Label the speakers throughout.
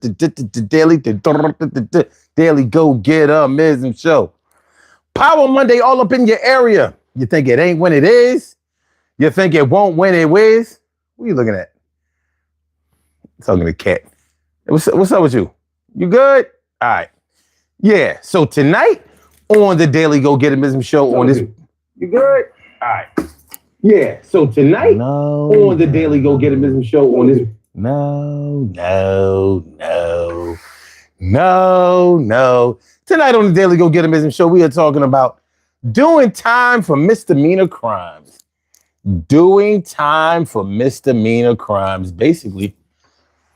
Speaker 1: Daily Go Getter Mism Show. Power Monday all up in your area. You think it ain't when it is? You think it won't when it is? What are you looking at? Talking to cat. What's up with you? You good? All right. Yeah. So tonight on the Daily Go Getter Mism Show on this. You good? All right. Yeah. So tonight on the Daily Go Getter Mism Show on this. No. Tonight on the Daily Go Getter Mism Show, we are talking about doing time for misdemeanor crimes. Doing time for misdemeanor crimes. Basically,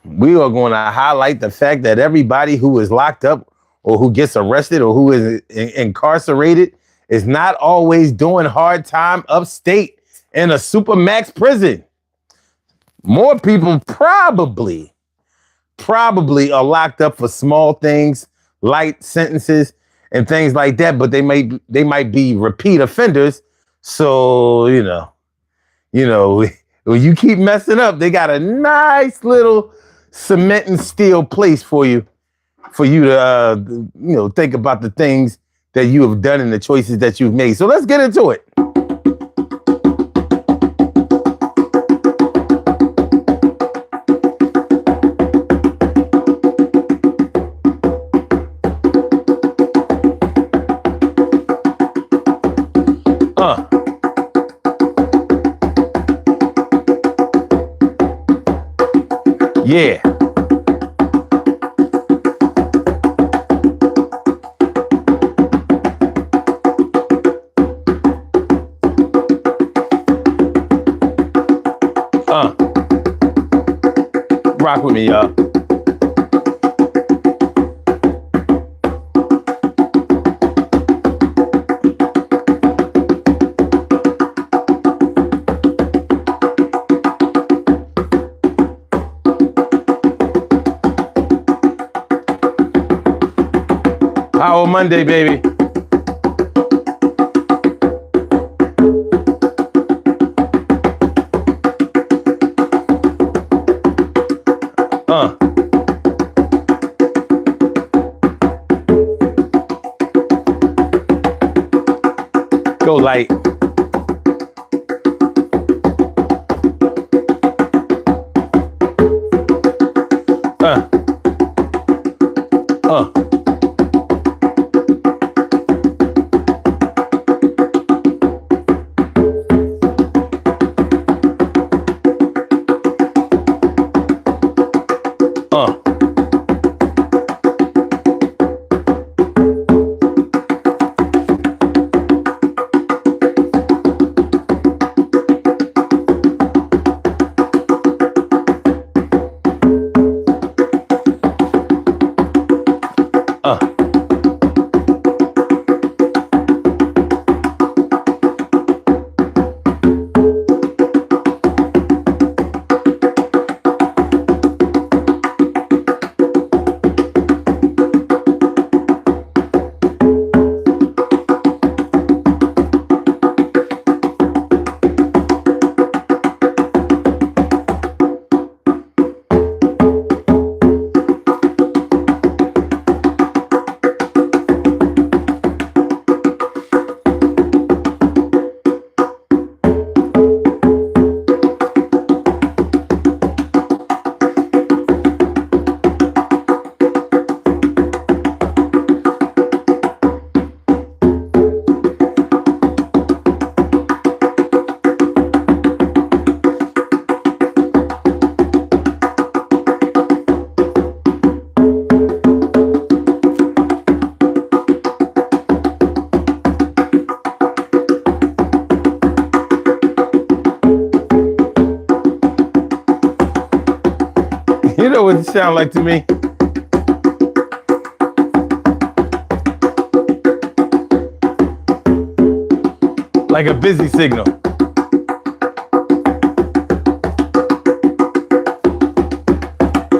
Speaker 1: we are going to highlight the fact that everybody who is locked up or who gets arrested or who is incarcerated is not always doing hard time upstate in a supermax prison. More people probably are locked up for small things, light sentences and things like that, but they might be repeat offenders. So, when you keep messing up, they got a nice little cement and steel place for you to think about the things that you have done and the choices that you've made. So let's get into it. Yeah. Rock with me, y'all. Power Monday, baby. Go light. You know what it sounds like to me? Like a busy signal.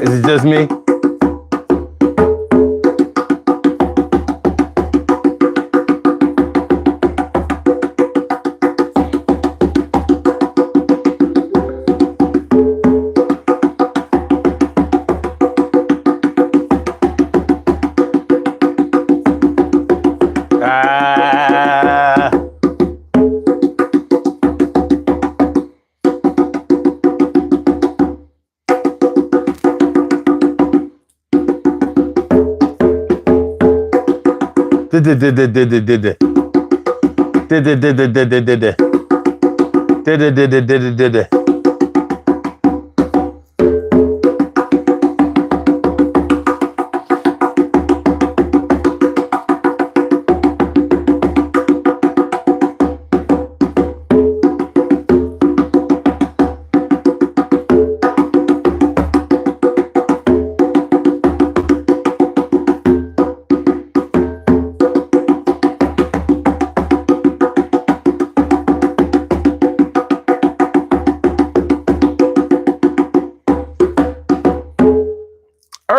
Speaker 1: Is it just me?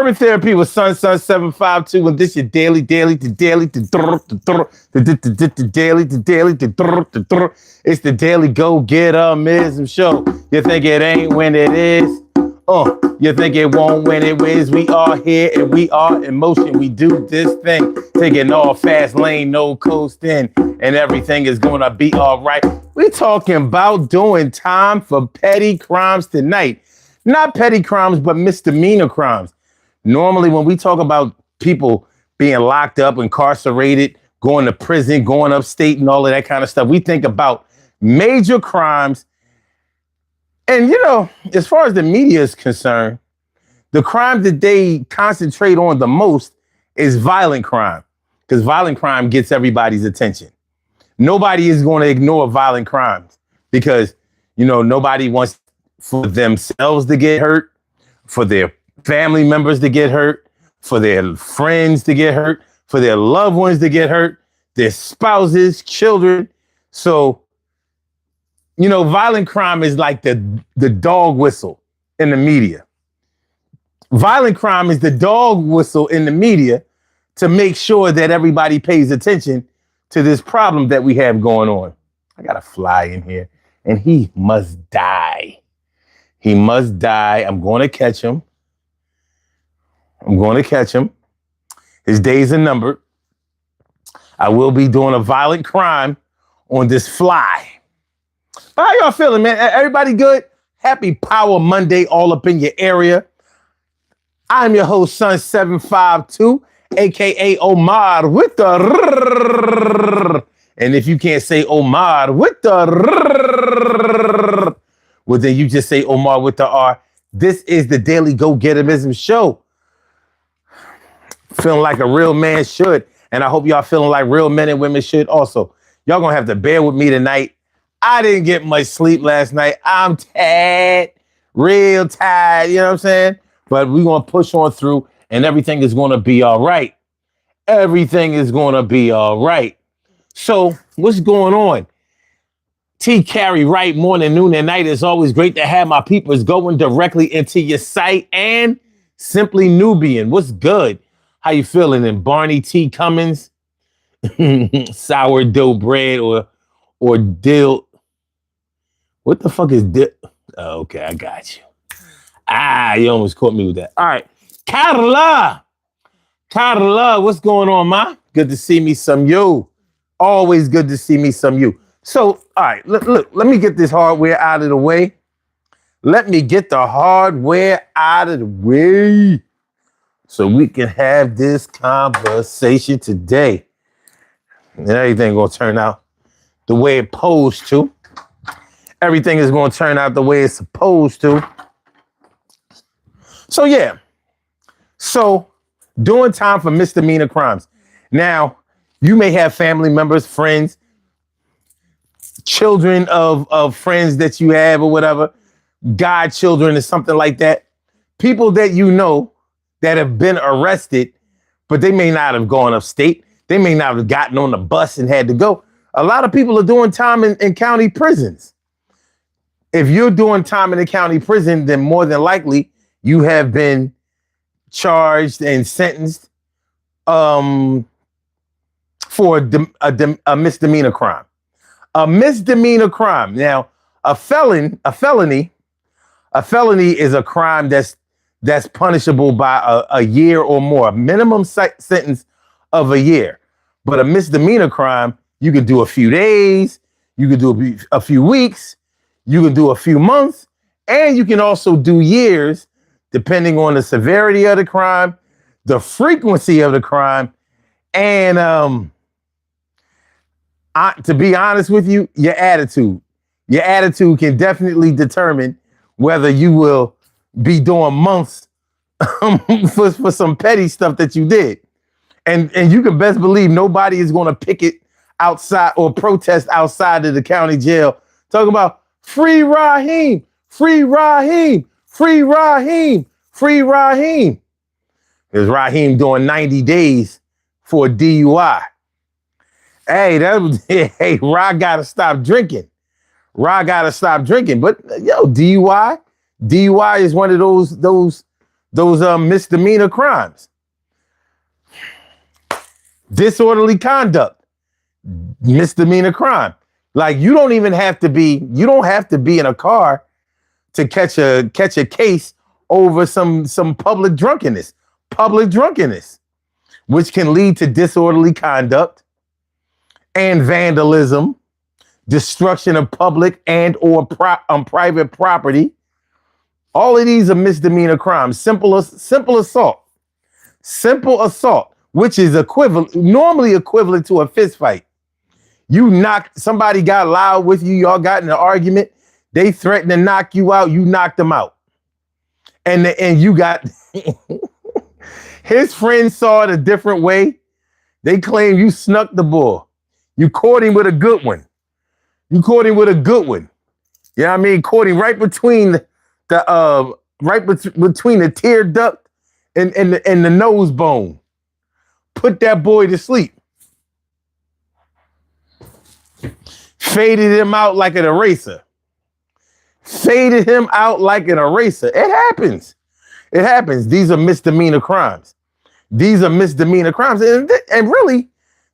Speaker 1: Urban Therapy with Sun 752, and this your daily. It's the daily go get mism show. You think it ain't when it is? You think it won't when it is? We are here and we are in motion. We do this thing, taking all fast lane, no coasting, and everything is gonna be all right. We talking about doing time for petty crimes tonight. Not petty crimes, but misdemeanor crimes. Normally, when we talk about people being locked up, incarcerated, going to prison, going upstate and all of that kind of stuff, we think about major crimes. And, you know, as far as the media is concerned, the crime that they concentrate on the most is violent crime, because violent crime gets everybody's attention. Nobody is going to ignore violent crimes because, you know, nobody wants for themselves to get hurt, for their family members to get hurt, for their friends to get hurt, for their loved ones to get hurt, their spouses, children. So, you know, violent crime is like the dog whistle in the media. Violent crime is the dog whistle in the media to make sure that everybody pays attention to this problem that we have going on. I got a fly in here and he must die. He must die. I'm going to catch him. His days are numbered. I will be doing a violent crime on this fly. How y'all feeling, man? Everybody good? Happy Power Monday all up in your area. I'm your host, Sun 752, aka Omar with the and if you can't say Omar with the well, then you just say Omar with the R. This is the Daily Go-Getterism Show. Feeling like a real man should. And I hope y'all feeling like real men and women should also. Y'all gonna have to bear with me tonight. I didn't get much sleep last night. I'm tired, real tired, you know what I'm saying? But we're gonna push on through and everything is gonna be all right. Everything is gonna be all right. So what's going on? T Carry right morning, noon, and night. It's always great to have my peoples going directly into your site. And Simply Nubian, what's good? How you feeling? And Barney T. Cummins, sourdough bread or dill. What the fuck is dill? Oh, okay, I got you. You almost caught me with that. All right, Carla, what's going on, ma? Good to see me some you. Always good to see me some you. So, all right, look, let me get this hardware out of the way. Let me get the hardware out of the way so we can have this conversation today. And everything gonna turn out the way it's supposed to. Everything is gonna turn out the way it's supposed to. So yeah. So doing time for misdemeanor crimes. Now, you may have family members, friends, children of friends that you have or whatever, godchildren or something like that. People that you know that have been arrested, but they may not have gone upstate. They may not have gotten on the bus and had to go. A lot of people are doing time in county prisons. If you're doing time in a county prison, then more than likely you have been charged and sentenced for a misdemeanor crime. A misdemeanor crime. Now, a felony is a crime that's punishable by a year or more, a minimum sentence of a year. But a misdemeanor crime, you can do a few days, you can do a few weeks, you can do a few months, and you can also do years, depending on the severity of the crime, the frequency of the crime, And to be honest with you, your attitude can definitely determine whether you will be doing months for some petty stuff that you did. And you can best believe nobody is going to picket outside or protest outside of the county jail talking about free Raheem, free Raheem, free Raheem, free Raheem. Because Raheem doing 90 days for a DUI. Hey, hey, Ra gotta stop drinking. Ra gotta stop drinking. But yo, DUI is one of those misdemeanor crimes. Disorderly conduct, misdemeanor crime. Like you don't have to be in a car to catch a case over some public drunkenness, which can lead to disorderly conduct and vandalism, destruction of public and or private property. All of these are misdemeanor crimes. Simple assault, which is normally equivalent to a fist fight. Somebody got loud with you, y'all got in an argument, they threatened to knock you out, you knocked them out. And you got his friends saw it a different way. They claim you snuck the ball. You caught him with a good one. You know what I mean? Caught him right between between the tear duct and the nose bone. Put that boy to sleep. Faded him out like an eraser. It happens. These are misdemeanor crimes. And really,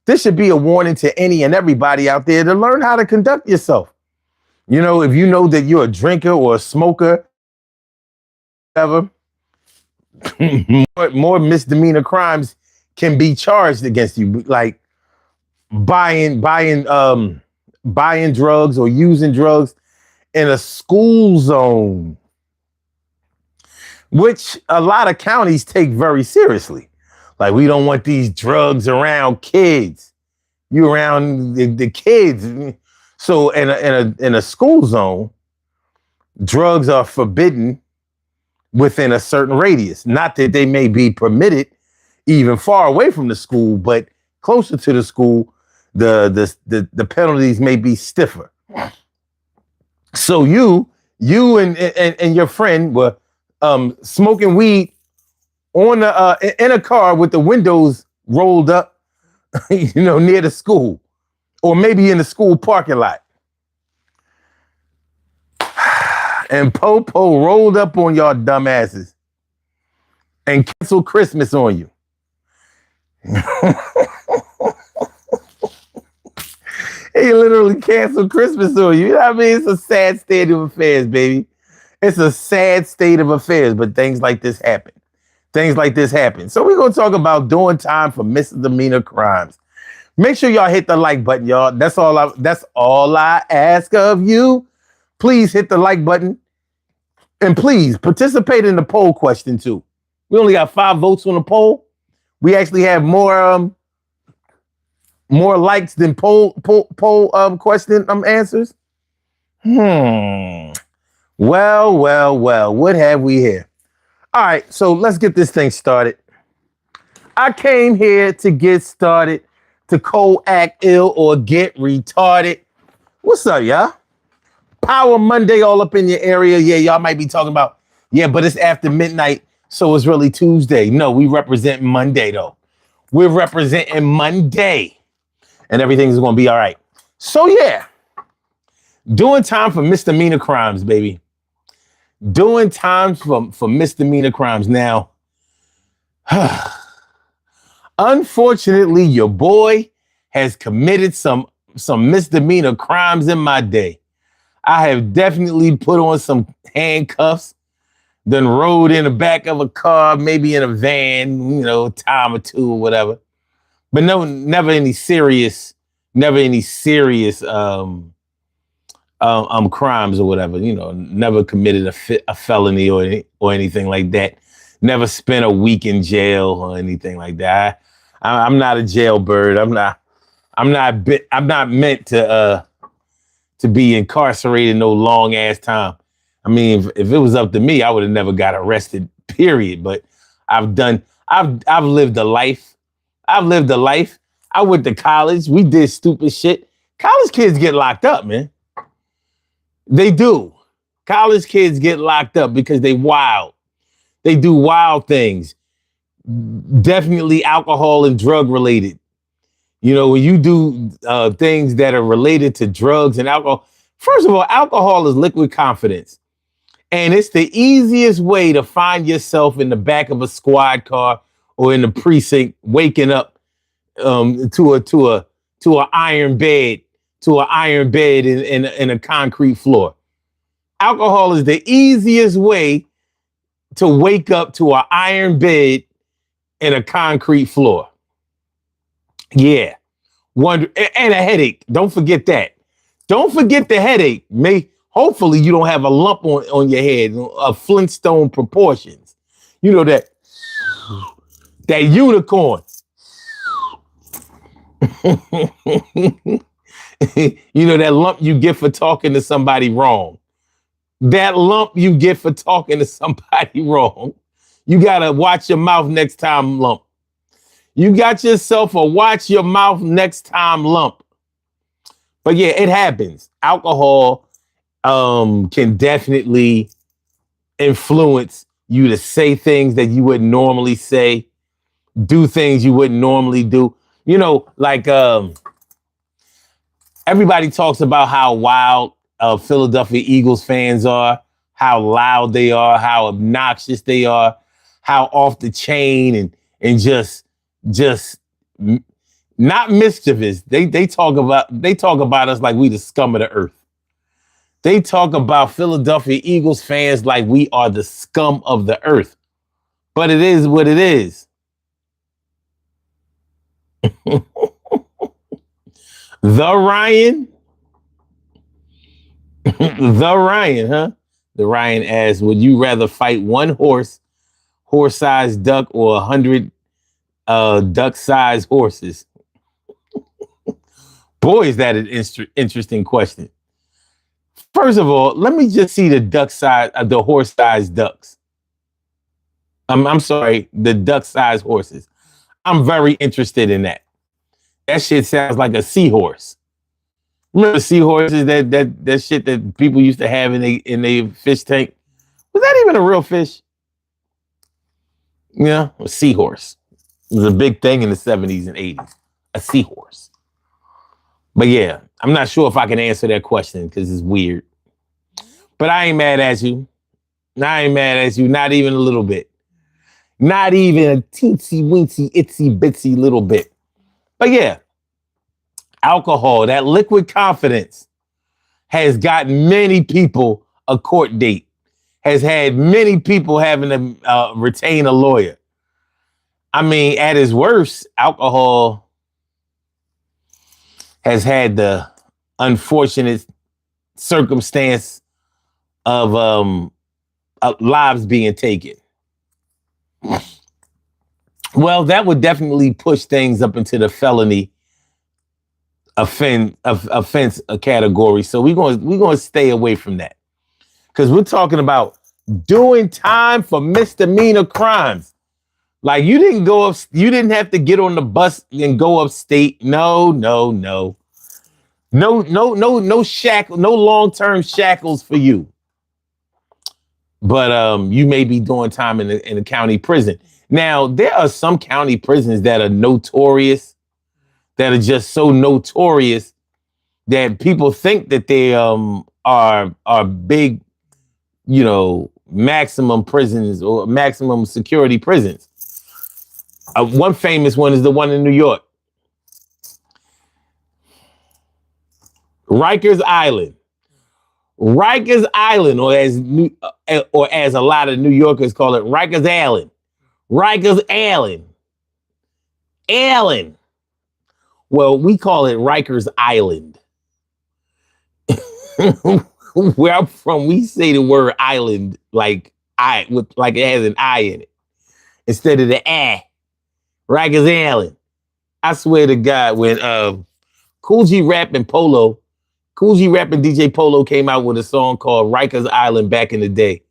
Speaker 1: this should be a warning to any and everybody out there to learn how to conduct yourself. You know, if you know that you're a drinker or a smoker, whatever, more misdemeanor crimes can be charged against you, like buying drugs or using drugs in a school zone, which a lot of counties take very seriously. Like, we don't want these drugs around kids. You around the kids. So in a school zone, drugs are forbidden within a certain radius. Not that they may be permitted even far away from the school, but closer to the school, the penalties may be stiffer. So you and your friend were smoking weed on in a car with the windows rolled up, near the school, or maybe in the school parking lot. And Popo rolled up on y'all dumbasses and canceled Christmas on you. He literally canceled Christmas on you. You know what I mean? It's a sad state of affairs, baby. It's a sad state of affairs, but things like this happen. So we're going to talk about doing time for misdemeanor crimes. Make sure y'all hit the like button, y'all. That's all I ask of you. Please hit the like button. And please participate in the poll question too. We only got 5 votes on the poll. We actually have more likes than poll question answers. Well, what have we here? All right, so let's get this thing started. I came here to get started, to co-act ill or get retarded. What's up, y'all? Power Monday all up in your area. Yeah, y'all might be talking about, but it's after midnight, so it's really Tuesday. No, we represent Monday, though. We're representing Monday. And everything's going to be all right. So, doing time for misdemeanor crimes, baby. Doing time for misdemeanor crimes. Now, unfortunately, your boy has committed some misdemeanor crimes in my day. I have definitely put on some handcuffs, then rode in the back of a car, maybe in a van, time or two or whatever. But never any serious crimes or whatever. Never committed a felony or anything like that. Never spent a week in jail or anything like that. I'm not a jailbird. I'm not meant to be incarcerated no long ass time. I mean, if it was up to me, I would have never got arrested. Period. But I've lived a life. I've lived a life. I went to college. We did stupid shit. College kids get locked up, man. They do. College kids get locked up because they wild. They do wild things. Definitely alcohol and drug related. You know, when you do things that are related to drugs and alcohol, first of all, alcohol is liquid confidence. And it's the easiest way to find yourself in the back of a squad car or in the precinct, waking up to an iron bed, in a concrete floor. Alcohol is the easiest way to wake up to an iron bed in a concrete floor. Yeah. And a headache. Don't forget that. Don't forget the headache. Hopefully you don't have a lump on your head of Flintstone proportions. You know that unicorn. You know that lump you get for talking to somebody wrong. That lump you get for talking to somebody wrong. You gotta watch your mouth next time, lump. You got yourself a watch your mouth next time lump. But yeah, it happens. Alcohol can definitely influence you to say things that you wouldn't normally say, do things you wouldn't normally do. You know, like everybody talks about how wild Philadelphia Eagles fans are, how loud they are, how obnoxious they are, how off the chain and just not mischievous. They talk about us like we the scum of the earth. They talk about Philadelphia Eagles fans like we are the scum of the earth. But it is what it is. The Ryan. The Ryan, huh? The Ryan asks, would you rather fight one horse-sized duck, or 100 duck-sized horses? Boy, is that an interesting question. First of all, let me just see the horse-sized ducks. I'm sorry, the duck-sized horses. I'm very interested in that. That shit sounds like a seahorse. Remember seahorses, that shit that people used to have in their fish tank? Was that even a real fish? Yeah, a seahorse. It was a big thing in the 70s and 80s. A seahorse. But yeah, I'm not sure if I can answer that question because it's weird. But I ain't mad at you. I ain't mad at you, not even a little bit. Not even a teensy weensy, itsy bitsy little bit. But yeah, alcohol, that liquid confidence has gotten many people a court date, has had many people having to retain a lawyer. I mean, at its worst, alcohol has had the unfortunate circumstance of lives being taken. Well, that would definitely push things up into the felony offense category. So we're going to stay away from that, because we're talking about doing time for misdemeanor crimes. Like you didn't have to get on the bus and go upstate. No long-term shackles for you. But you may be doing time in a county prison. Now, there are some county prisons that are notorious, that are just so notorious that people think that they are big, you know, maximum prisons or maximum security prisons. One famous one is the one in New York. Rikers Island. Rikers Island, or as a lot of New Yorkers call it, Rikers Island. Rikers Island. Island. Well, we call it Rikers Island. Where I'm from, we say the word island like it has an I in it instead of the ah. Rikers Island. I swear to God, when Cool G Rap and Polo, Cool G Rap and DJ Polo came out with a song called Rikers Island back in the day.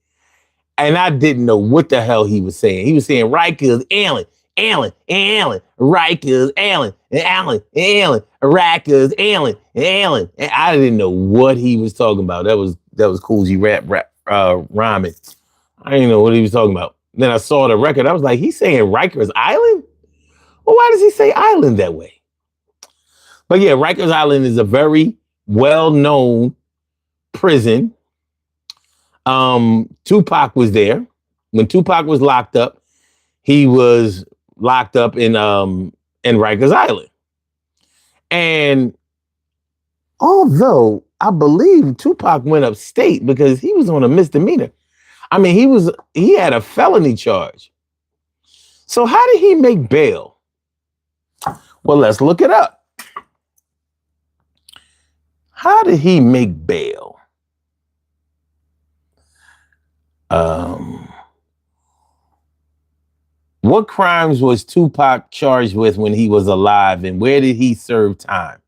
Speaker 1: And I didn't know what the hell he was saying. He was saying Rikers Island, Allen, Allen, Rikers Allen, and Allen, Allen, Rikers Allen, and Allen. And I didn't know what he was talking about. That was Cool G Rap rhyming. I didn't know what he was talking about. Then I saw the record. I was like, he's saying Rikers Island? Well, why does he say island that way? But yeah, Rikers Island is a very well-known prison. Tupac was there. When Tupac was locked up, he was locked up in Rikers Island. And although I believe Tupac went upstate because he was on a misdemeanor. I mean, he had a felony charge. So how did he make bail? Well, let's look it up. How did he make bail? What crimes was Tupac charged with when he was alive, and where did he serve time?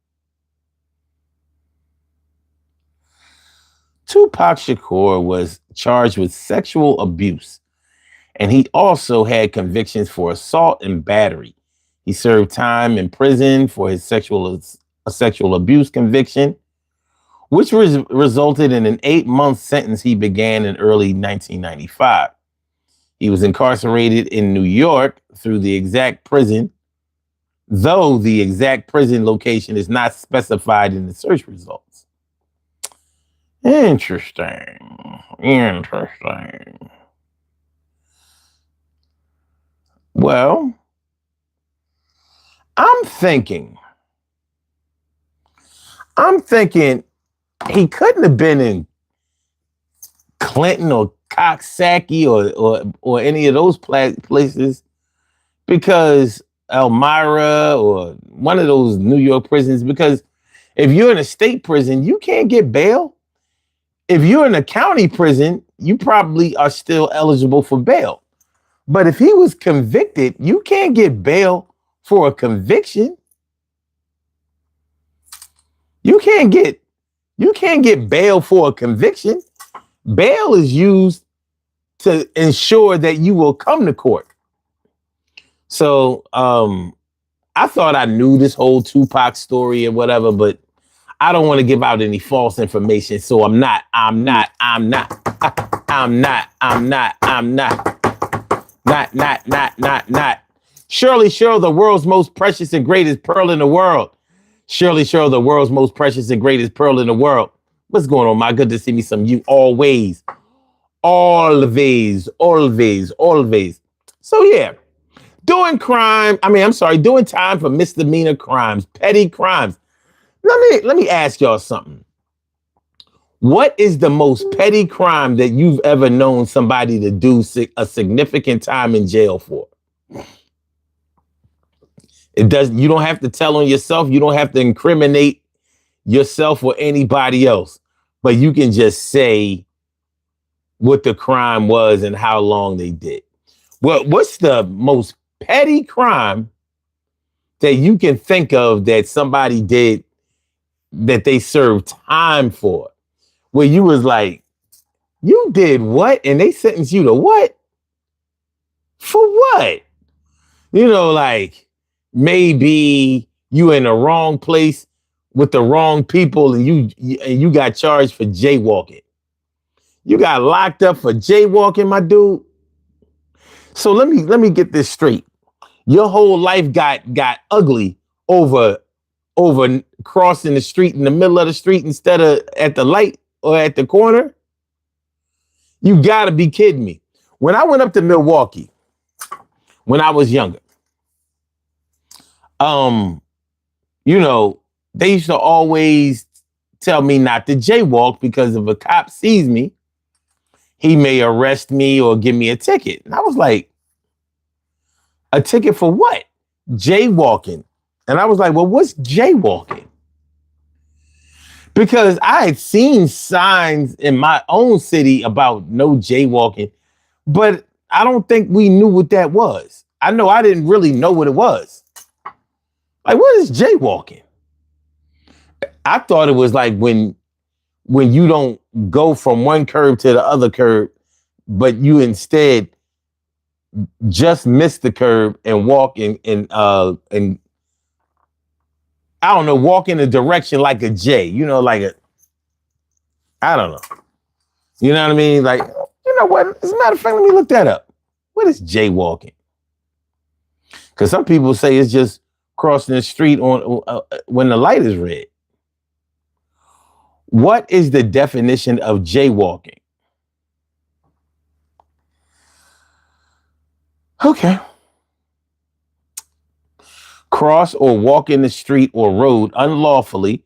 Speaker 1: Tupac Shakur was charged with sexual abuse, and he also had convictions for assault and battery. He served time in prison for his sexual abuse conviction, which resulted in an 8-month sentence he began in early 1995. He was incarcerated in New York through the exact prison, though the exact prison location is not specified in the search results. Interesting. Well, I'm thinking he couldn't have been in Clinton or Coxsackie or any of those places, because Elmira or one of those New York prisons, because if you're in a state prison, you can't get bail. If you're in a county prison, you probably are still eligible for bail. But if he was convicted, you can't get bail for a conviction. You can't get bail for a conviction. Bail is used to ensure that you will come to court. So I thought I knew this whole Tupac story and whatever, but I don't want to give out any false information. So I'm not. Shirley Sherrill, the world's most precious and greatest pearl in the world. Shirley Sherrill, the world's most precious and greatest pearl in the world. What's going on, my? Good to see me some you always. Always. So yeah, doing time for misdemeanor crimes, petty crimes. Let me ask y'all something. What is the most petty crime that you've ever known somebody to do a significant time in jail for? You don't have to tell on yourself. You don't have to incriminate yourself or anybody else, but you can just say what the crime was and how long they did. Well, what's the most petty crime that you can think of that somebody did that they served time for, where you was like, you did what? And they sentenced you to what? For what? Like maybe you in the wrong place with the wrong people and you got charged for jaywalking. You got locked up for jaywalking, my dude. So let me get this straight. Your whole life got ugly over crossing the street in the middle of the street instead of at the light or at the corner? You gotta be kidding me. When I went up to Milwaukee, when I was younger, they used to always tell me not to jaywalk because if a cop sees me, he may arrest me or give me a ticket. And I was like, a ticket for what? Jaywalking. And I was like, well, what's jaywalking? Because I had seen signs in my own city about no jaywalking, but I don't think we knew what that was. I know I didn't really know what it was. Like, what is jaywalking? I thought it was like when you don't go from one curb to the other curb, but you instead just miss the curb and walk in I don't know, walk in a direction like a J, like I don't know. You know what I mean? Like, you know what? As a matter of fact, let me look that up. What is jaywalking? Because some people say it's just crossing the street on when the light is red. What is the definition of jaywalking? Okay. Cross or walk in the street or road unlawfully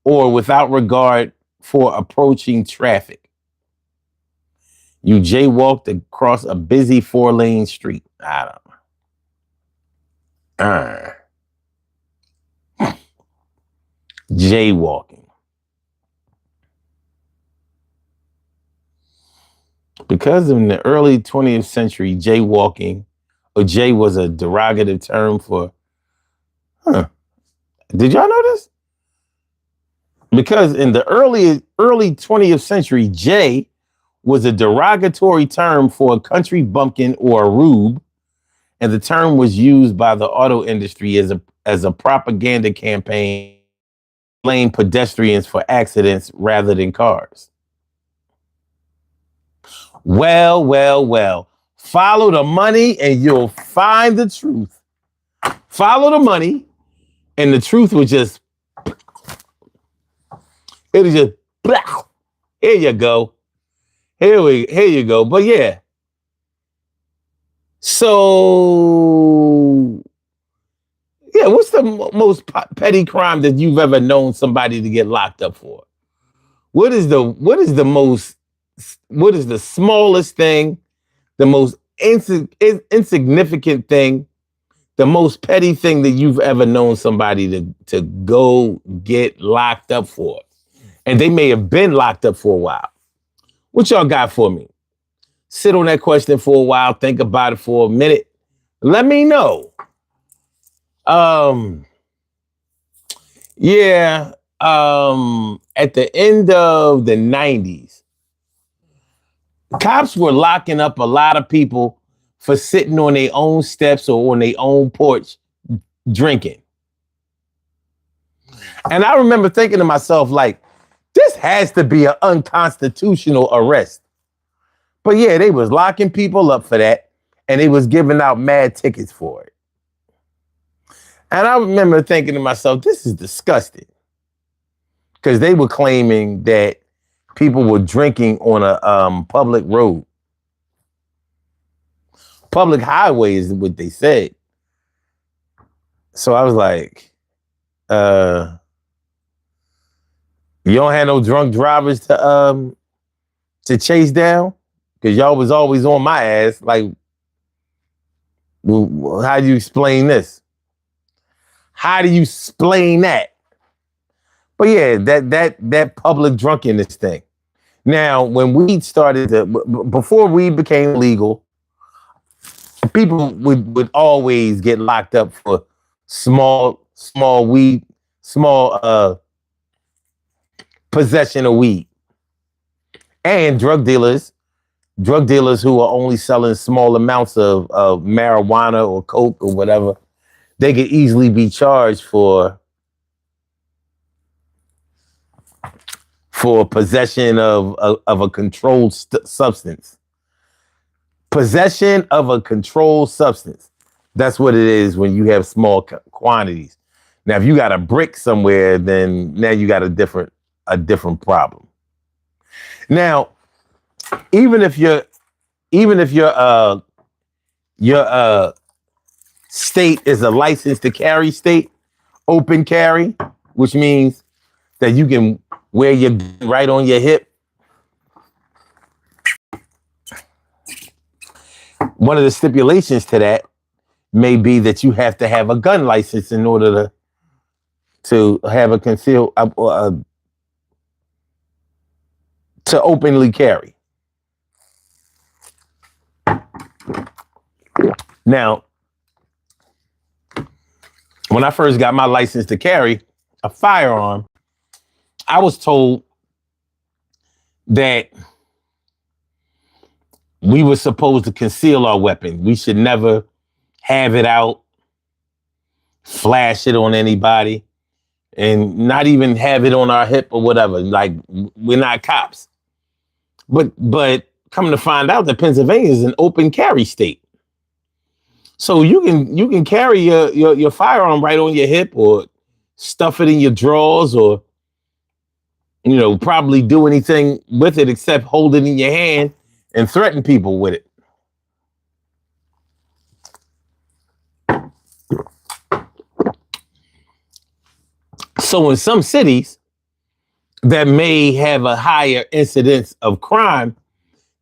Speaker 1: or without regard for approaching traffic. You jaywalked across a busy 4-lane street. I don't know. Jaywalking. Because in the early 20th century, jaywalking or jay was a derogative term for, Did y'all know this? Because in the early 20th century, jay was a derogatory term for a country bumpkin or a rube, and the term was used by the auto industry as a propaganda campaign to blame pedestrians for accidents rather than cars. Well, well, well. Follow the money and you'll find the truth. Follow the money and the truth will just, it'll just, here you go. Here you go. But yeah. So, yeah, what's the most petty crime that you've ever known somebody to get locked up for? What is the smallest thing, the most insignificant thing, the most petty thing that you've ever known somebody to go get locked up for? And they may have been locked up for a while. What y'all got for me? Sit on that question for a while, think about it for a minute. Let me know. Yeah. At the end of the 90s, cops were locking up a lot of people for sitting on their own steps or on their own porch drinking. And I remember thinking to myself, like, this has to be an unconstitutional arrest. But yeah, they was locking people up for that, and they was giving out mad tickets for it. And I remember thinking to myself, this is disgusting. Because they were claiming that people were drinking on a public road. Public highway is what they said. So I was like, you don't have no drunk drivers to chase down? Because y'all was always on my ass. Like, well, how do you explain this? How do you explain that? But yeah, that public drunkenness thing. Now, when we started before we became legal, people would always get locked up for small weed, small possession of weed. And drug dealers who are only selling small amounts of marijuana or coke or whatever, they could easily be charged for possession of a controlled substance. Possession of a controlled substance. That's what it is when you have small quantities. Now, if you got a brick somewhere, then now you got a different problem. Now, even if your state is a license to carry state, open carry, which means that you can wear your gun right on your hip. One of the stipulations to that may be that you have to have a gun license in order to have a concealed to openly carry. Now, When I first got my license to carry a firearm, I was told that we were supposed to conceal our weapon. We should never have it out, flash it on anybody, and not even have it on our hip or whatever. Like, we're not cops. But come to find out that Pennsylvania is an open carry state. So you can carry your firearm right on your hip, or stuff it in your drawers, or probably do anything with it except hold it in your hand and threaten people with it. So in some cities that may have a higher incidence of crime,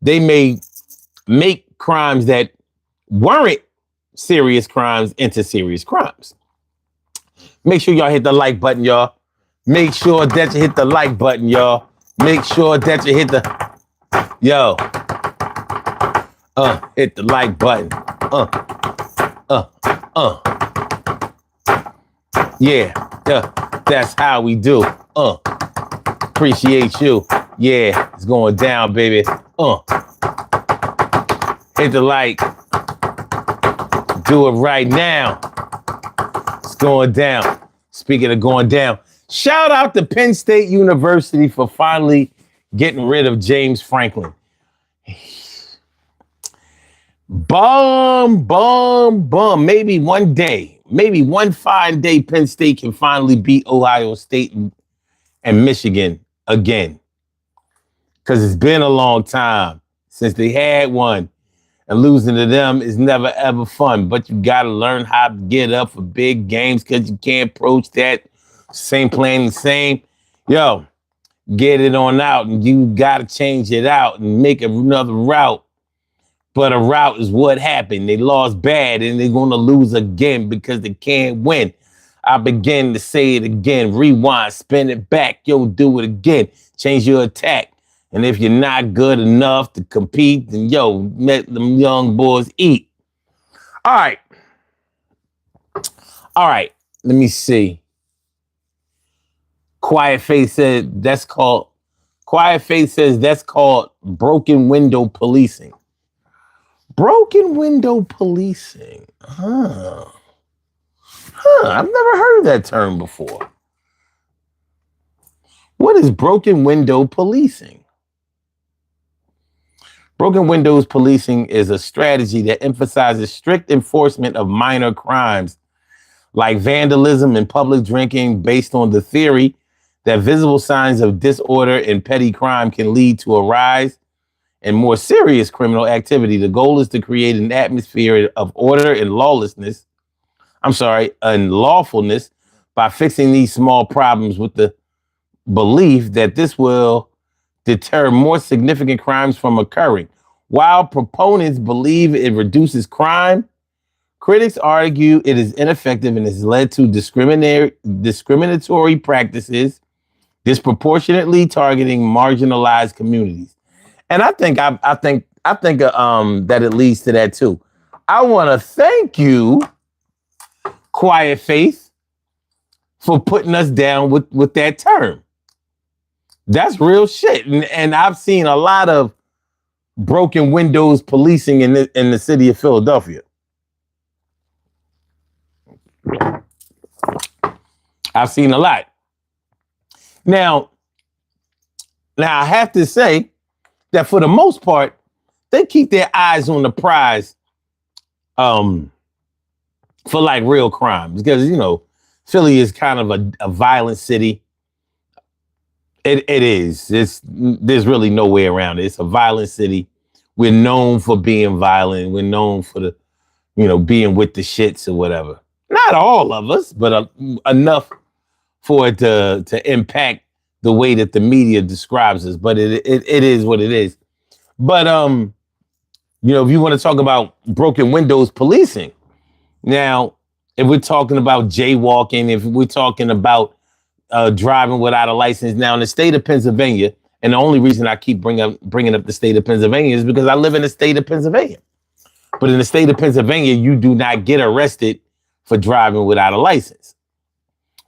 Speaker 1: they may make crimes that weren't serious crimes into serious crimes. Make sure y'all hit the like button, y'all. Make sure that you hit the like button, y'all. Make sure that you hit the hit the like button. Yeah, that's how we do. Appreciate you. Yeah, it's going down, baby. Hit the like. Do it right now. It's going down. Speaking of going down, shout out to Penn State University for finally getting rid of James Franklin. Bum. Maybe one day, maybe one fine day, Penn State can finally beat Ohio State and Michigan again. Because it's been a long time since they had one. And losing to them is never, ever fun. But you got to learn how to get up for big games, because you can't approach that same playing the same. Yo, get it on out, and you got to change it out and make another route. But a route is what happened. They lost bad, and they're going to lose again because they can't win. I begin to say it again. Rewind, spin it back. Yo, do it again. Change your attack. And if you're not good enough to compete, then let them young boys eat. All right. Let me see. Quiet Faith says that's called broken window policing. Broken window policing. I've never heard of that term before. What is broken window policing? Broken windows policing is a strategy that emphasizes strict enforcement of minor crimes like vandalism and public drinking, based on the theory that visible signs of disorder and petty crime can lead to a rise in more serious criminal activity. The goal is to create an atmosphere of order and lawfulness by fixing these small problems, with the belief that this will deter more significant crimes from occurring. While proponents believe it reduces crime, critics argue it is ineffective and has led to discriminatory practices, disproportionately targeting marginalized communities. And I think that it leads to that too. I want to thank you, Quiet Faith, for putting us down with that term. That's real shit. And I've seen a lot of broken windows policing in the city of Philadelphia. I've seen a lot. Now I have to say that for the most part, they keep their eyes on the prize for like real crimes, because Philly is kind of a violent city. It is. There's really no way around it. It's a violent city. We're known for being violent. We're known for the, being with the shits or whatever. Not all of us, but enough for it to impact the way that the media describes us. But it is what it is. But if you want to talk about broken windows policing, now if we're talking about jaywalking, if we're talking about driving without a license. Now, in the state of Pennsylvania, and the only reason I keep bringing up the state of Pennsylvania is because I live in the state of Pennsylvania. But in the state of Pennsylvania, you do not get arrested for driving without a license.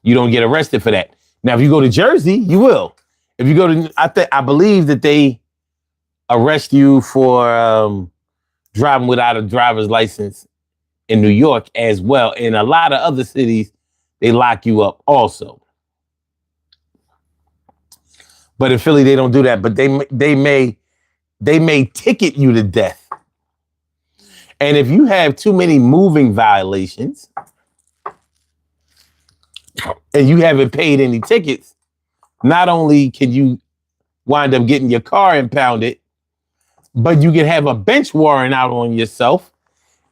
Speaker 1: You don't get arrested for that. Now, if you go to Jersey, you will. If you go to, I believe that they arrest you for driving without a driver's license in New York as well. In a lot of other cities, they lock you up also. But in Philly, they don't do that. But they may ticket you to death. And if you have too many moving violations and you haven't paid any tickets, not only can you wind up getting your car impounded, but you can have a bench warrant out on yourself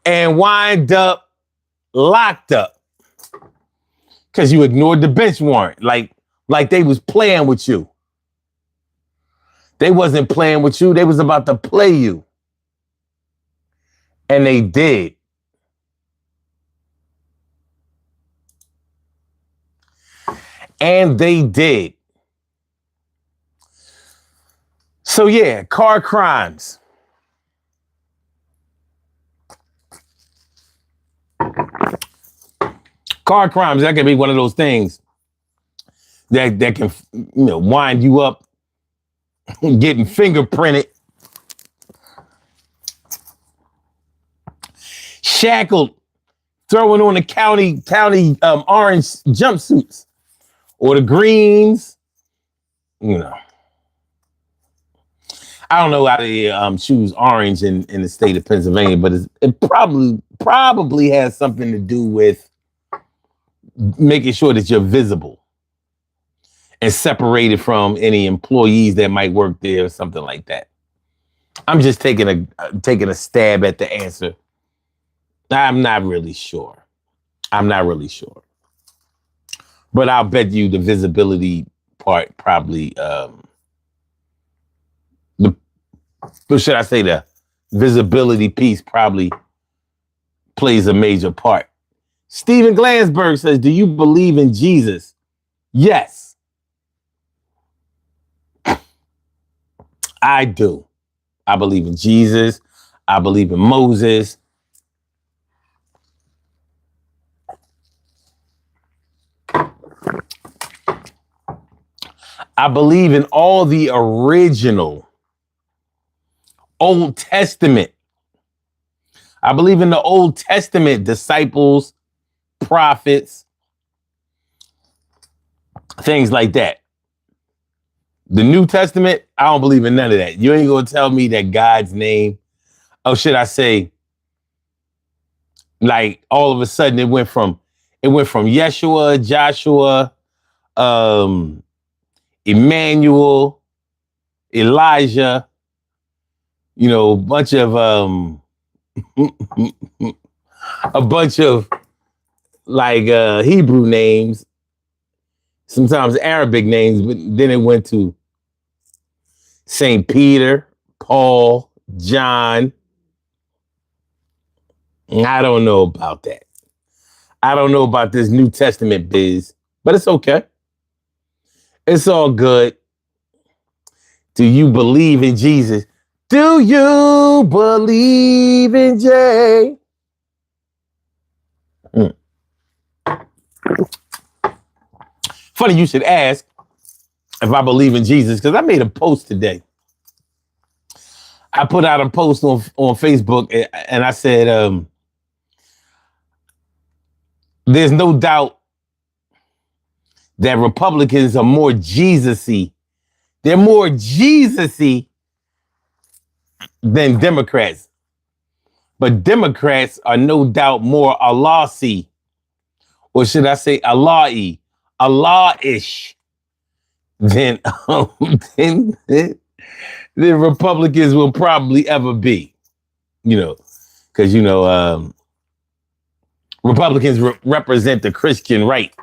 Speaker 1: and wind up locked up because you ignored the bench warrant, like they was playing with you. They wasn't playing with you. They was about to play you. And they did. And they did. So yeah, car crimes. Car crimes, that can be one of those things that can, wind you up getting fingerprinted, shackled, throwing on the county orange jumpsuits or the greens. I don't know how they choose orange in the state of Pennsylvania, but it probably has something to do with making sure that you're visible and separated from any employees that might work there or something like that. I'm just taking a stab at the answer. I'm not really sure. But I'll bet you the visibility part probably, the visibility piece probably plays a major part. Stephen Glansberg says, do you believe in Jesus? Yes. I do. I believe in Jesus. I believe in Moses. I believe in all the original Old Testament. I believe in the Old Testament disciples, prophets, things like that. The New Testament, I don't believe in none of that. You ain't gonna tell me that God's name, should I say, like all of a sudden it went from Yeshua, Joshua, Emmanuel, Elijah, a bunch of like Hebrew names, sometimes Arabic names, but then it went to St. Peter, Paul, John. I don't know about that. I don't know about this New Testament biz, but it's okay. It's all good. Do you believe in Jesus? Do you believe in Jay? Funny you should ask if I believe in Jesus, because I made a post today. I put out a post on Facebook and I said, there's no doubt that Republicans are more Jesus-y. They're more Jesus-y than Democrats. But Democrats are no doubt more Allah-y. Or should I say Allah-y? Allah-ish than the Republicans will probably ever be. Because, Republicans represent the Christian right.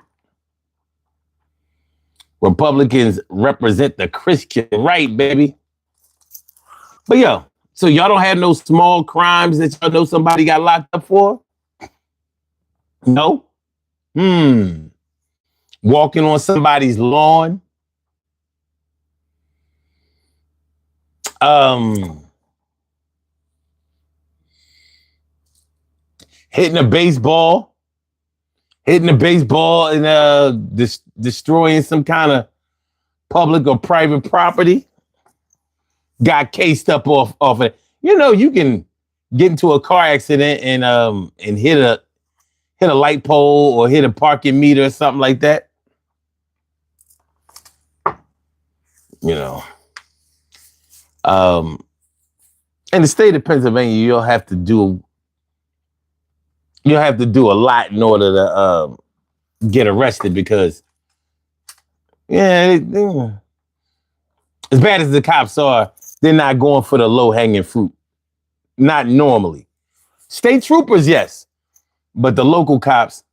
Speaker 1: Republicans represent the Christian right, baby. But so y'all don't have no small crimes that y'all know somebody got locked up for? No? Walking on somebody's lawn? Hitting a baseball hitting a baseball and destroying some kind of public or private property. Got cased up off it. You know, you can get into a car accident and hit a light pole or hit a parking meter or something like that. You know. In the state of Pennsylvania, you'll have to do a lot in order to get arrested because, yeah, as bad as the cops are, they're not going for the low-hanging fruit. Not normally. State troopers, yes, but the local cops,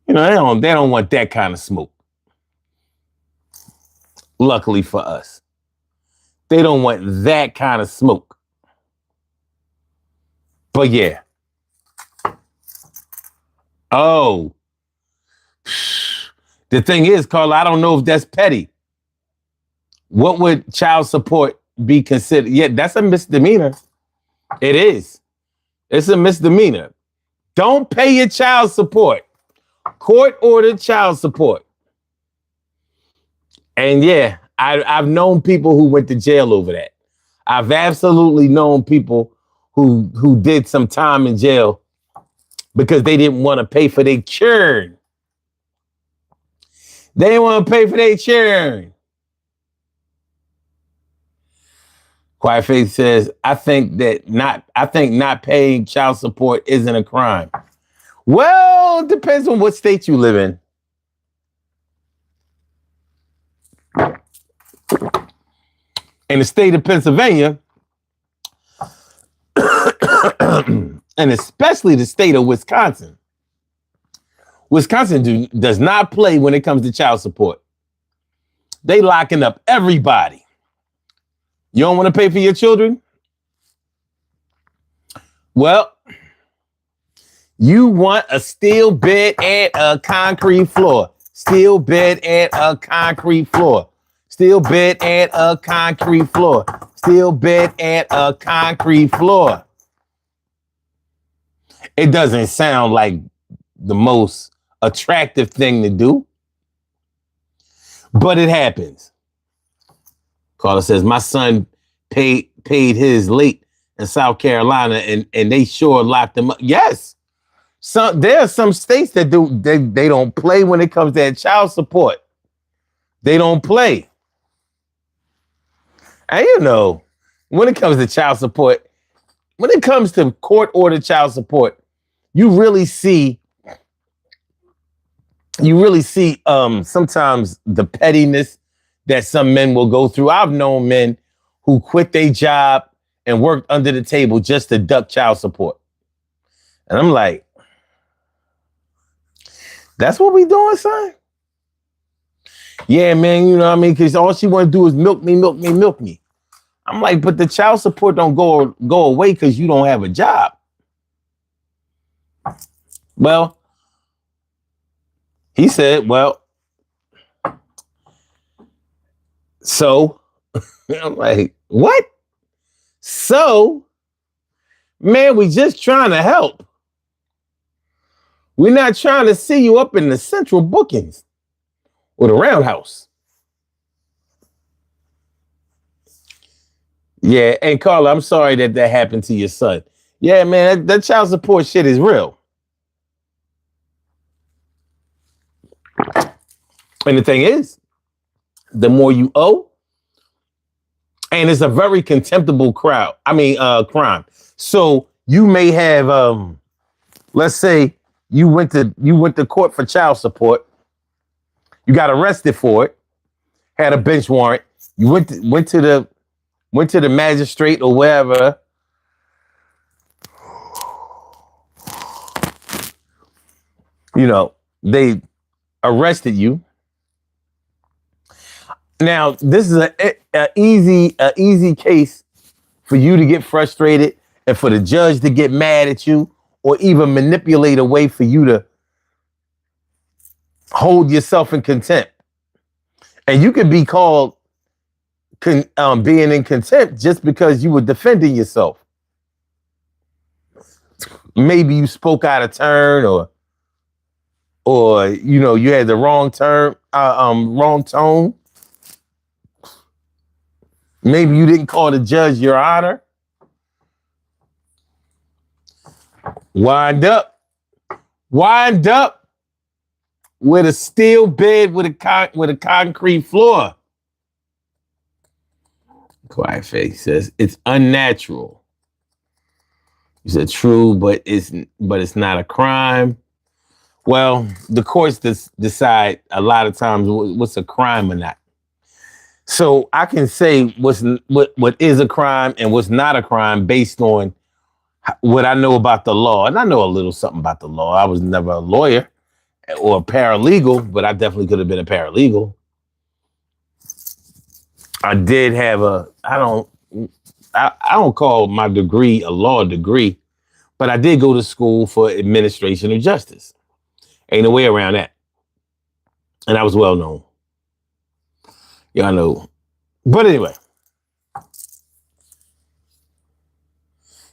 Speaker 1: you know, they don't want that kind of smoke. Luckily for us, they don't want that kind of smoke. But yeah. Oh, the thing is, Carla, I don't know if that's petty. What would child support be considered? Yeah, that's a misdemeanor. It is. It's a misdemeanor. Don't pay your child support. Court-ordered child support. And yeah, I've known people who went to jail over that. I've absolutely known people who did some time in jail because they didn't want to pay for their churn. They didn't want to pay for their churn. Quiet Faith says, I think not paying child support isn't a crime. Well, it depends on what state you live in. In the state of Pennsylvania, and especially the state of Wisconsin, does not play when it comes to child support. They locking up everybody. You don't want to pay for your children? Well, you want a steel bed and a concrete floor. Steel bed and a concrete floor. Steel bed and a concrete floor. Steel bed and a concrete floor. It doesn't sound like the most attractive thing to do, but it happens. Carla says, my son paid his late in South Carolina and they sure locked him up. Yes. There are some states that they don't play when it comes to that child support. They don't play. And you know, when it comes to child support, when it comes to court-ordered child support, you really see sometimes the pettiness that some men will go through. I've known men who quit their job and worked under the table just to duck child support. And I'm like, that's what we doing, son? Yeah, man, you know what I mean? Because all she want to do is milk me, milk me, milk me. I'm like, but the child support don't go away because you don't have a job. Well, he said, well, so I'm like, what? So, man, we just trying to help. We're not trying to see you up in the central bookings or the roundhouse. Yeah, and Carla, I'm sorry that happened to your son. Yeah, man, that child support shit is real. And the thing is, the more you owe, and it's a very contemptible crime. So you may have, let's say you went to court for child support. You got arrested for it, had a bench warrant. You went to the magistrate or wherever. You know, they arrested you. Now, this is a easy case for you to get frustrated and for the judge to get mad at you or even manipulate a way for you to hold yourself in contempt. And you could be called being in contempt just because you were defending yourself. Maybe you spoke out of turn or or you had the wrong term, wrong tone. Maybe you didn't call the judge your honor. Wind up with a steel bed with a concrete floor. Quiet face says it's unnatural. You said true, but it's not a crime. Well, the courts decide a lot of times what's a crime or not. So I can say what is a crime and what's not a crime based on what I know about the law. And I know a little something about the law. I was never a lawyer or a paralegal, but I definitely could have been a paralegal. I did have I don't call my degree a law degree, but I did go to school for administration of justice. Ain't no way around that. And I was well known. Y'all know. But anyway.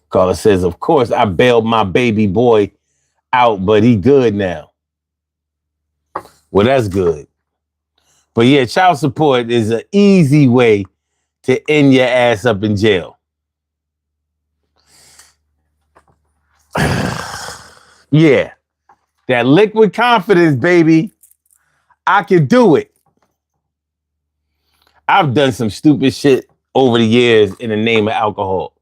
Speaker 1: Caller says, of course, I bailed my baby boy out, but he good now. Well, that's good. But yeah, child support is an easy way to end your ass up in jail. Yeah. That liquid confidence, baby. I can do it. I've done some stupid shit over the years in the name of alcohol.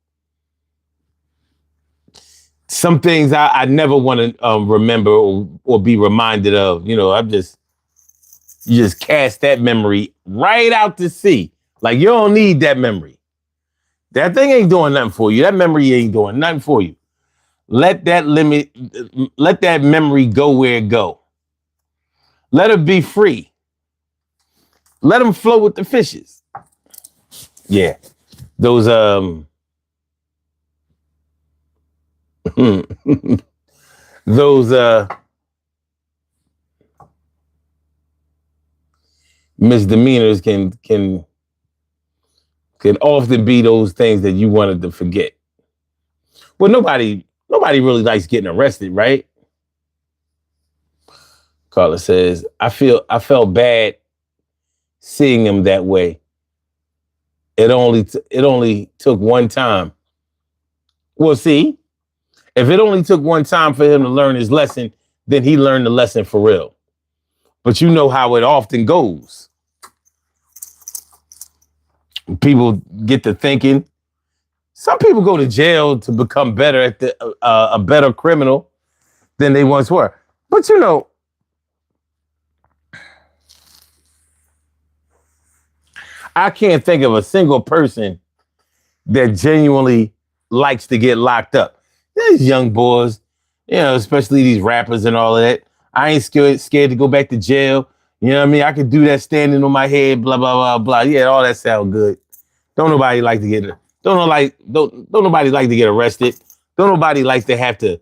Speaker 1: Some things I never want to remember or be reminded of. You just cast that memory right out to sea. Like, you don't need that memory. That thing ain't doing nothing for you. That memory ain't doing nothing for you. Let that memory go where it go. Let it be free. Let them flow with the fishes. Yeah. Those those misdemeanors can often be those things that you wanted to forget. Well, nobody really likes getting arrested, right? Carla says, I felt bad seeing him that way. It only took one time. Well, see, if it only took one time for him to learn his lesson, then he learned the lesson for real. But you know how it often goes. People get to thinking. Some people go to jail to become better at a better criminal than they once were. But I can't think of a single person that genuinely likes to get locked up. These young boys, especially these rappers and all of that. I ain't scared to go back to jail. You know what I mean? I could do that standing on my head, blah, blah, blah, blah. Yeah, all that sound good. Don't nobody like to get don't nobody like to get arrested. Don't nobody like to have to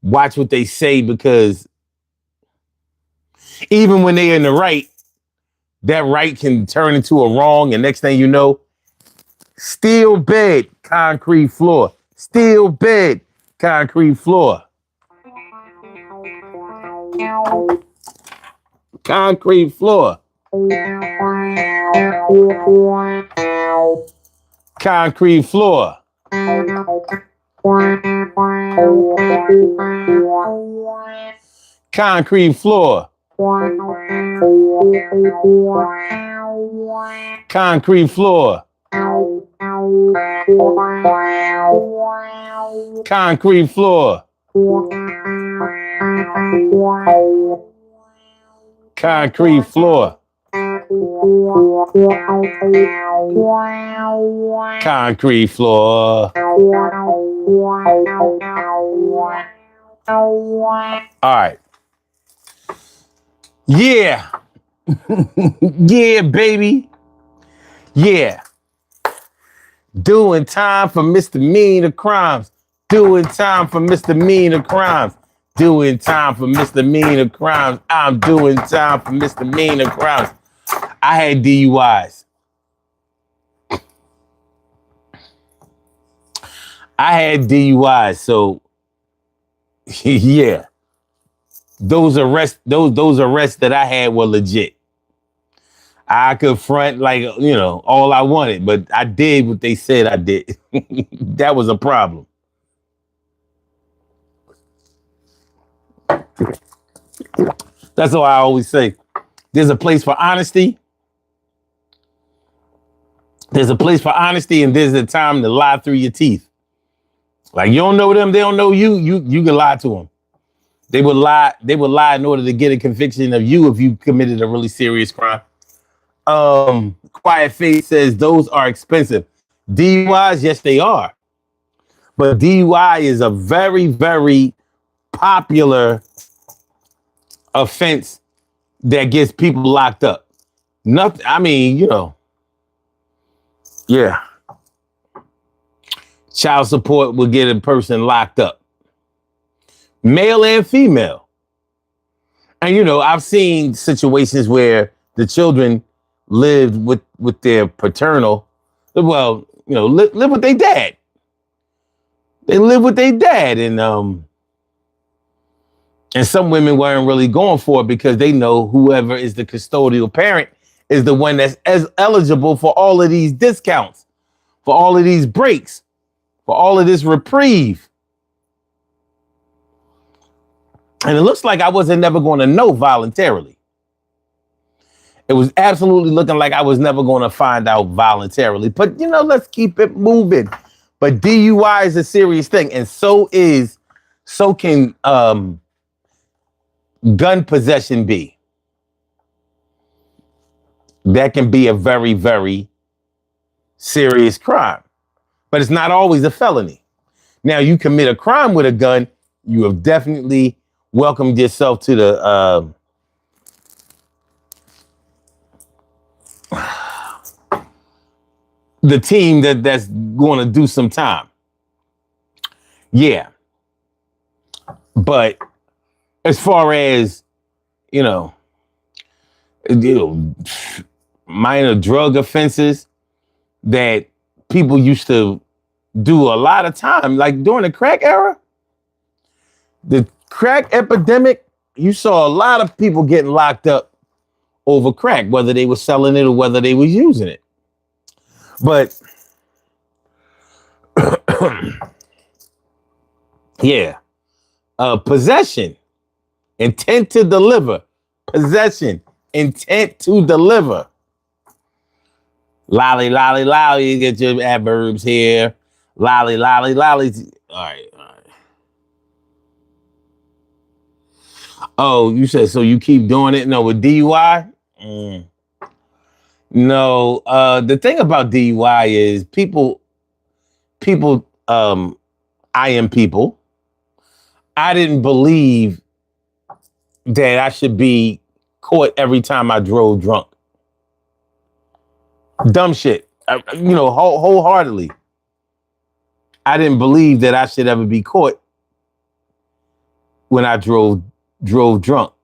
Speaker 1: watch what they say, because even when they're in the right, that right can turn into a wrong, and next thing you know, steel bed, concrete floor. Steel bed, concrete floor. Concrete floor. Concrete floor. Concrete floor. Concrete floor. Concrete floor. Concrete floor. Concrete floor. All right. Yeah. Yeah, baby. Yeah. Doing time for misdemeanor crimes. Doing time for misdemeanor crimes. Doing time for misdemeanor crimes. I'm doing time for misdemeanor crimes. I had DUIs. So yeah. those arrests that I had were legit. I could front like, all I wanted, but I did what they said I did. That was a problem. That's why I always say there's a place for honesty. There's a place for honesty, and there's a time to lie through your teeth. Like, you don't know them, they don't know you. You can lie to them. They would lie. They would lie in order to get a conviction of you if you committed a really serious crime. Quiet Faith says those are expensive. DUIs, yes, they are. But DUI is a very, very popular offense that gets people locked up. Nothing. I mean, yeah. Child support will get a person locked up, male and female. And I've seen situations where the children lived with their paternal, live with their dad. They live with their dad, and some women weren't really going for it because they know whoever is the custodial parent is the one that's as eligible for all of these discounts, for all of these breaks, for all of this reprieve. And it looks like I wasn't never going to know voluntarily. It was absolutely looking like I was never going to find out voluntarily. But, let's keep it moving. But DUI is a serious thing. And so can gun possession be. That can be a very, very serious crime. But it's not always a felony. Now, you commit a crime with a gun, you have definitely welcomed yourself to the team that's going to do some time. Yeah. But as far as, minor drug offenses that people used to do a lot of time, like during the crack era, the crack epidemic, you saw a lot of people getting locked up over crack, whether they were selling it or whether they was using it. But yeah, possession, intent to deliver, possession, intent to deliver. Lolly, lolly, lolly, get your adverbs here. Lolly, lolly, lolly. All right. Oh, you said, so you keep doing it? No, with DUI? No, the thing about DUI is people, I am people. I didn't believe that I should be caught every time I drove drunk. Dumb shit. Wholeheartedly. I didn't believe that I should ever be caught when I drove drunk.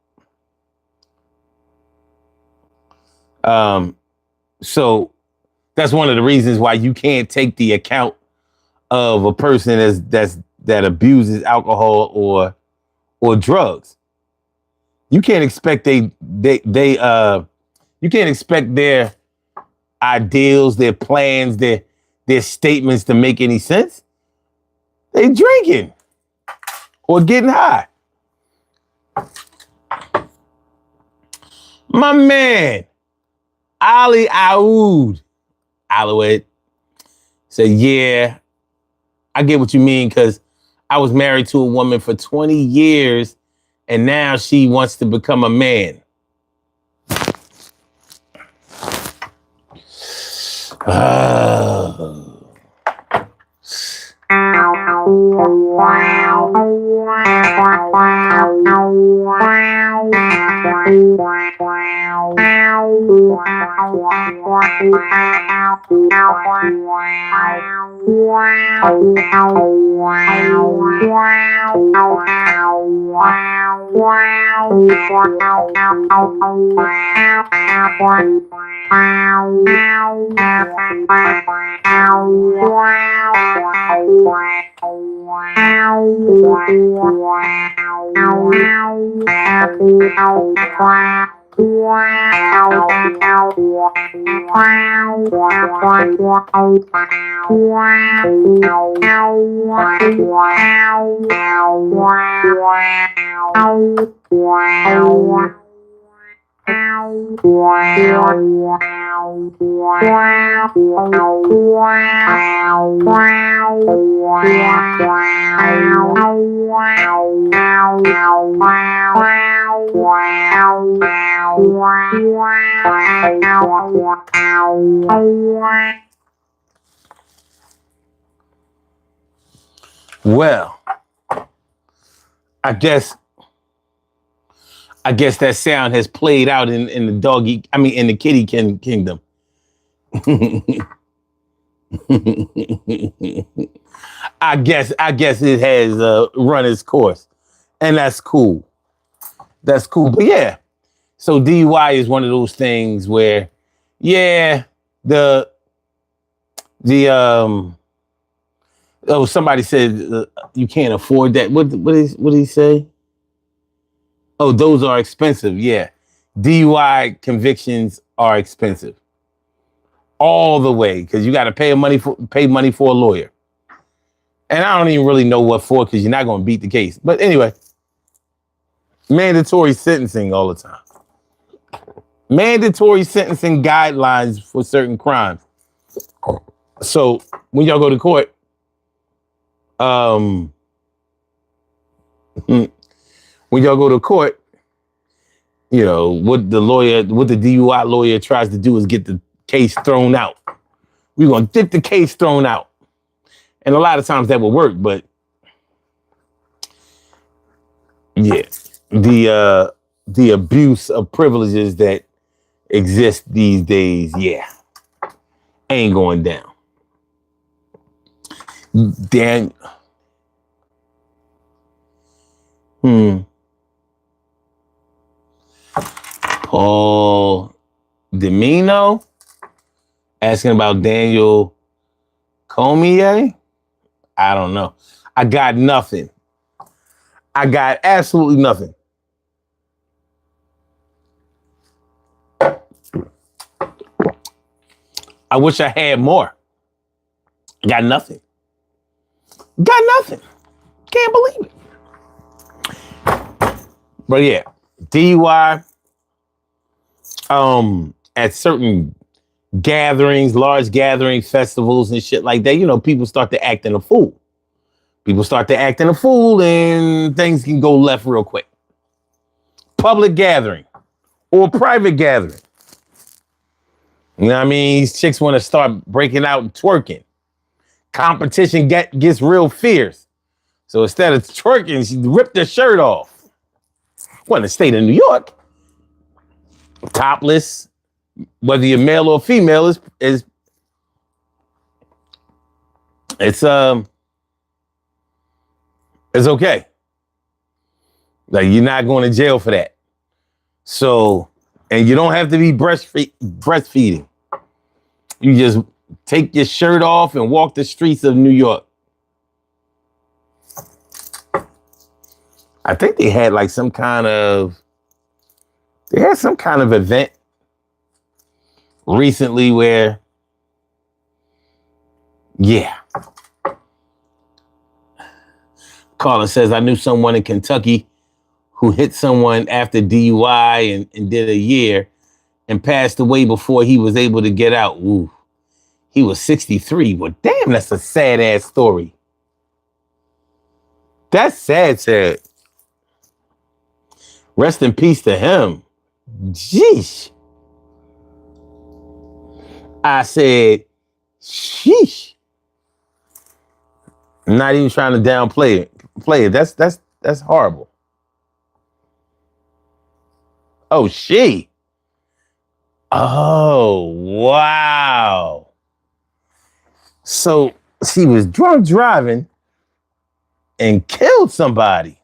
Speaker 1: So that's one of the reasons why you can't take the account of a person that abuses alcohol or drugs. You can't expect you can't expect their ideals, their plans, their statements to make any sense. They drinking or getting high. My man, Ali Aoud, Alouette, said, yeah, I get what you mean, because I was married to a woman for 20 years and now she wants to become a man. Well, I guess that sound has played out in the in the kingdom. I guess it has run its course, and that's cool. That's cool. But yeah, so DUI is one of those things where, yeah, the somebody said you can't afford that. What did he say? Oh, those are expensive. Yeah, DUI convictions are expensive all the way because you got to pay money for a lawyer, and I don't even really know what for because you're not going to beat the case. But anyway, mandatory sentencing all the time. Mandatory sentencing guidelines for certain crimes. So when y'all go to court, when y'all go to court, you know, what the DUI lawyer tries to do is get the case thrown out. We're going to get the case thrown out. And a lot of times that will work, but yeah, the abuse of privileges that exist these days, yeah, ain't going down. Dan, Paul Demino asking about Daniel Cormier. I don't know. I got nothing. I got absolutely nothing. I wish I had more. Got nothing. Got nothing. Can't believe it. But yeah, DUI at certain gatherings, large gatherings, festivals and shit like that, you know, people start to acting a fool. People start to acting a fool and things can go left real quick. Public gathering or private gathering. You know what I mean? These chicks want to start breaking out and twerking. Competition gets real fierce. So instead of twerking, she ripped her shirt off. Well, in the state of New York, topless, whether you're male or female, is it's okay. Like, you're not going to jail for that. So, and you don't have to be breastfeeding. You just take your shirt off and walk the streets of New York. I think they had like some kind of event recently where, yeah. Carla says, I knew someone in Kentucky who hit someone after DUI and did a year and passed away before he was able to get out. Ooh. He was 63. Well, damn, that's a sad ass story. That's sad. Rest in peace to him. Jeez. I said, sheesh. I'm not even trying to downplay it. That's horrible. Oh, she. Oh, wow. So she was drunk driving and killed somebody.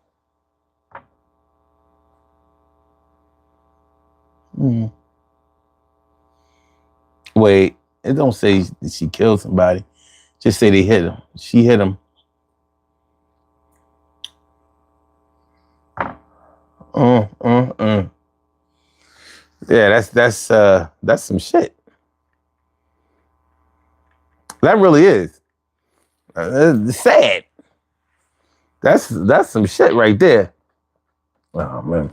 Speaker 1: Wait, it don't say she killed somebody. Just say they hit him. She hit him. Yeah, that's some shit. That really is. Sad. That's some shit right there. Oh man.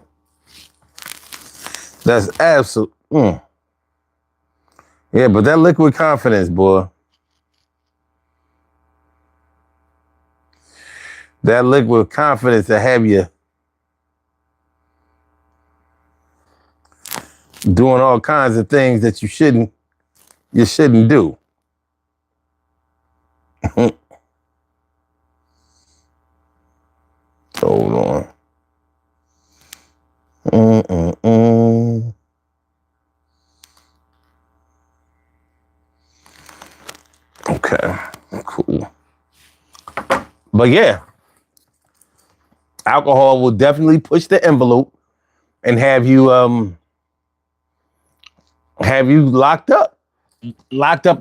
Speaker 1: That's absolute. Yeah, but that liquid confidence, boy. That liquid confidence to have you doing all kinds of things that you shouldn't do. Hold on. Okay, cool. But yeah, alcohol will definitely push the envelope and have you locked up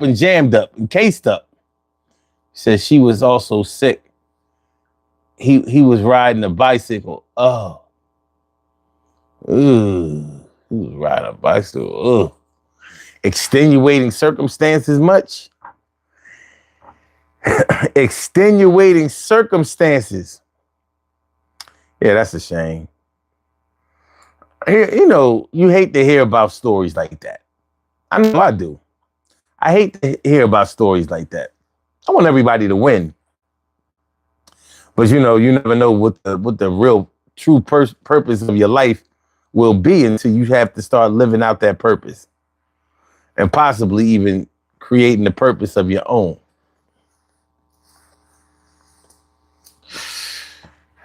Speaker 1: and jammed up and cased up. Says she was also sick. He was riding a bicycle. Oh. Ooh. He was riding a bicycle. Ugh. Extenuating circumstances much? Extenuating circumstances. Yeah, that's a shame. You know, you hate to hear about stories like that. I know I do. I hate to hear about stories like that. I want everybody to win. But you know, you never know what the real true purpose of your life will be until you have to start living out that purpose. And possibly even creating the purpose of your own.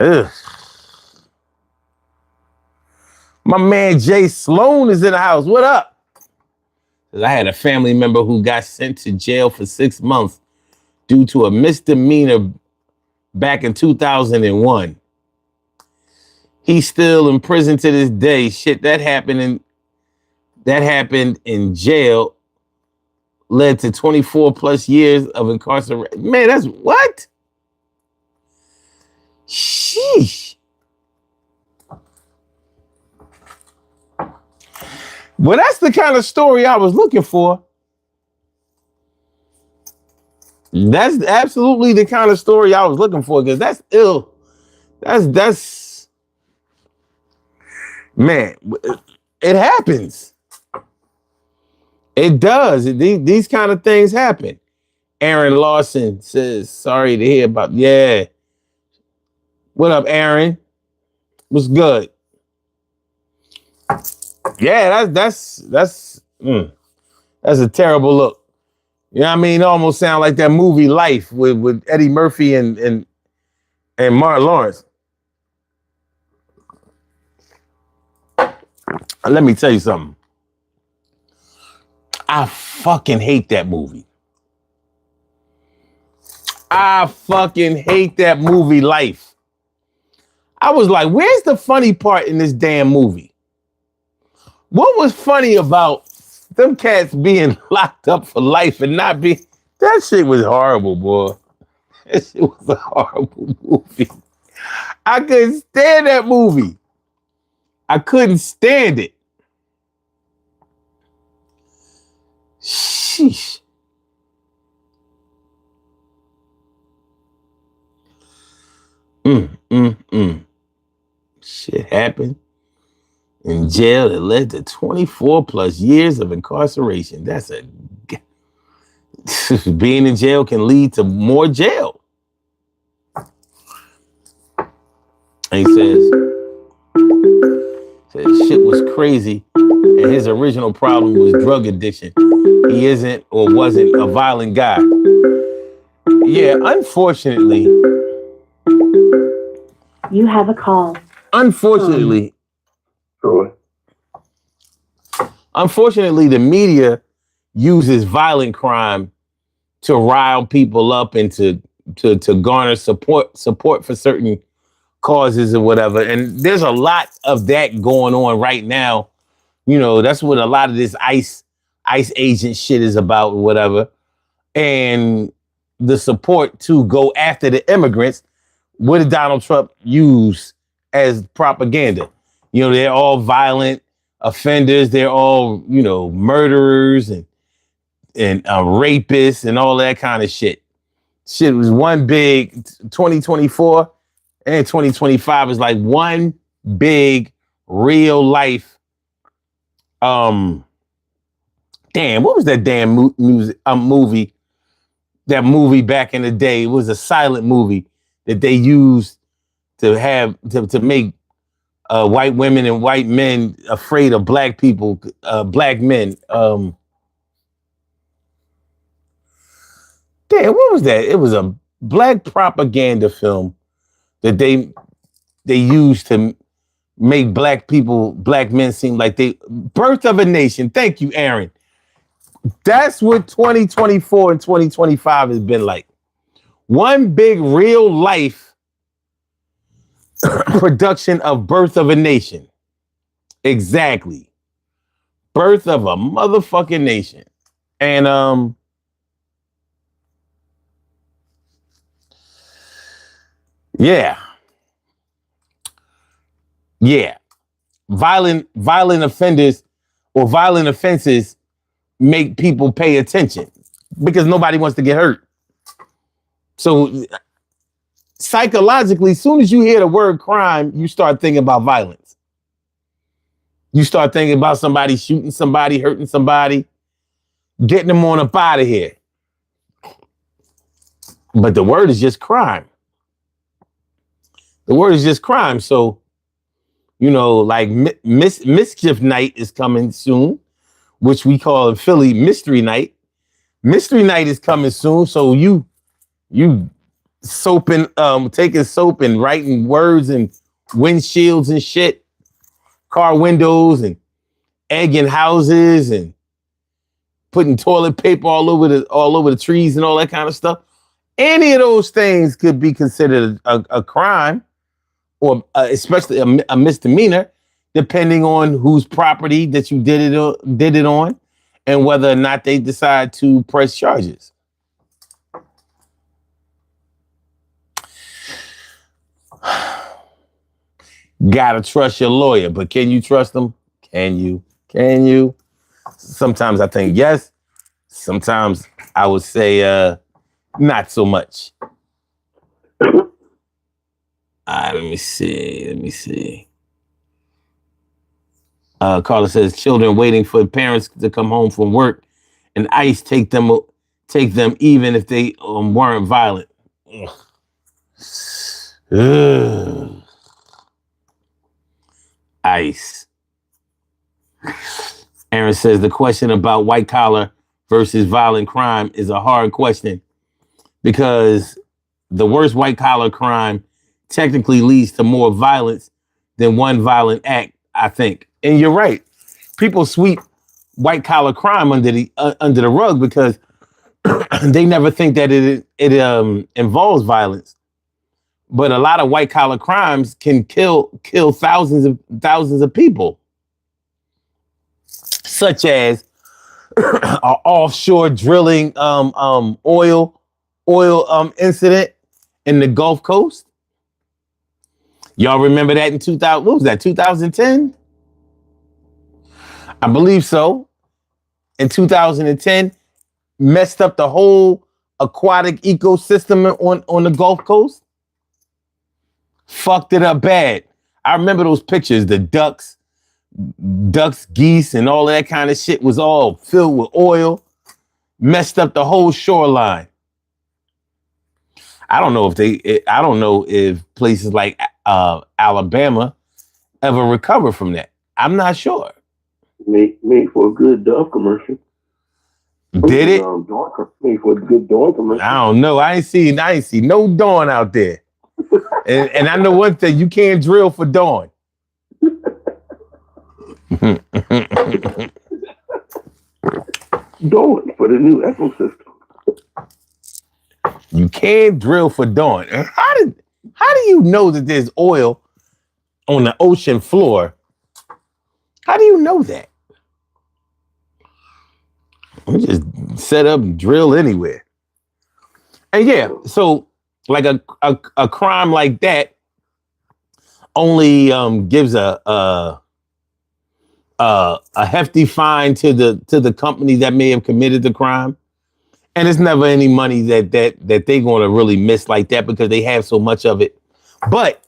Speaker 1: Ugh. My man Jay Sloan is in the house. What up? I had a family member who got sent to jail for 6 months due to a misdemeanor back in 2001. He's still in prison to this day. Shit, that happened in jail, led to 24 plus years of incarceration. Man, that's what? Sheesh. Well, that's the kind of story I was looking for. That's absolutely the kind of story I was looking for, because that's ill. That's man, it happens. It does. These kind of things happen. Aaron Lawson says, sorry to hear about. Yeah. What up, Aaron? What's good? Yeah, that's a terrible look. You know what I mean? It almost sounds like that movie Life with Eddie Murphy and Martin Lawrence. Let me tell you something. I fucking hate that movie. I fucking hate that movie Life. I was like, where's the funny part in this damn movie? What was funny about them cats being locked up for life and not be? That shit was horrible, boy. That shit was a horrible movie. I couldn't stand that movie. I couldn't stand it. Sheesh. Shit happened in jail that led to 24 plus years of incarceration. That's being in jail can lead to more jail. And he says shit was crazy, and his original problem was drug addiction. He isn't or wasn't a violent guy. Yeah, unfortunately.
Speaker 2: You have a call.
Speaker 1: Unfortunately. Unfortunately, the media uses violent crime to rile people up and to garner support for certain causes or whatever. And there's a lot of that going on right now. You know, that's what a lot of this ICE agent shit is about or whatever. And the support to go after the immigrants, what did Donald Trump use as propaganda? You know, they're all violent offenders. They're all, you know, murderers and rapists and all that kind of shit. Shit was one big 2024 and 2025 is like one big real life. Damn, what was that damn movie? That movie back in the day, it was a silent movie that they used to have to make white women and white men afraid of black people, black men. Damn, what was that? It was a black propaganda film that they used to make black men seem like they Birth of a Nation. Thank you, Aaron. That's what 2024 and 2025 has been like. One big real life production of Birth of a Nation. Exactly. Birth of a motherfucking nation. And yeah. Violent offenders or violent offenses make people pay attention because nobody wants to get hurt. So psychologically, as soon as you hear the word crime, you start thinking about violence. You start thinking about somebody shooting somebody, hurting somebody, getting them on up out of here. But the word is just crime. The word is just crime. So, you know, like Mischief Night is coming soon, which we call in Philly Mystery Night. Mystery Night is coming soon. So you soaping, taking soap and writing words and windshields and shit, car windows and egging houses and putting toilet paper all over the trees and all that kind of stuff. Any of those things could be considered a crime or especially a misdemeanor, depending on whose property that you did it on and whether or not they decide to press charges. Gotta trust your lawyer, but can you trust them? Can you? Sometimes I think yes. Sometimes I would say not so much. Let me see. Carla says children waiting for parents to come home from work and ICE take them even if they weren't violent. Ugh. ICE. Aaron says the question about white collar versus violent crime is a hard question because the worst white collar crime technically leads to more violence than one violent act, I think. And you're right. People sweep white collar crime under the rug because they never think that it involves violence. But a lot of white collar crimes can kill thousands of people, such as an offshore drilling oil incident in the Gulf Coast. Y'all remember that in 2000? What was that? 2010? I believe so. In 2010, messed up the whole aquatic ecosystem on the Gulf Coast. Fucked it up bad. I remember those pictures, the ducks, geese, and all that kind of shit was all filled with oil. Messed up the whole shoreline. I don't know if places like Alabama ever recover from that. I'm not sure.
Speaker 2: Made for a good Dove commercial.
Speaker 1: Did it?
Speaker 2: Made for a good Dawn commercial.
Speaker 1: I don't know. I ain't see no Dawn out there. and I know one thing: you can't drill for Dawn.
Speaker 2: Dawn for the new ecosystem.
Speaker 1: You can't drill for Dawn. How do you know that there's oil on the ocean floor? How do you know that? We just set up and drill anywhere. And yeah, so like a crime like that only gives a hefty fine to the company that may have committed the crime, and it's never any money that they're going to really miss like that because they have so much of it. But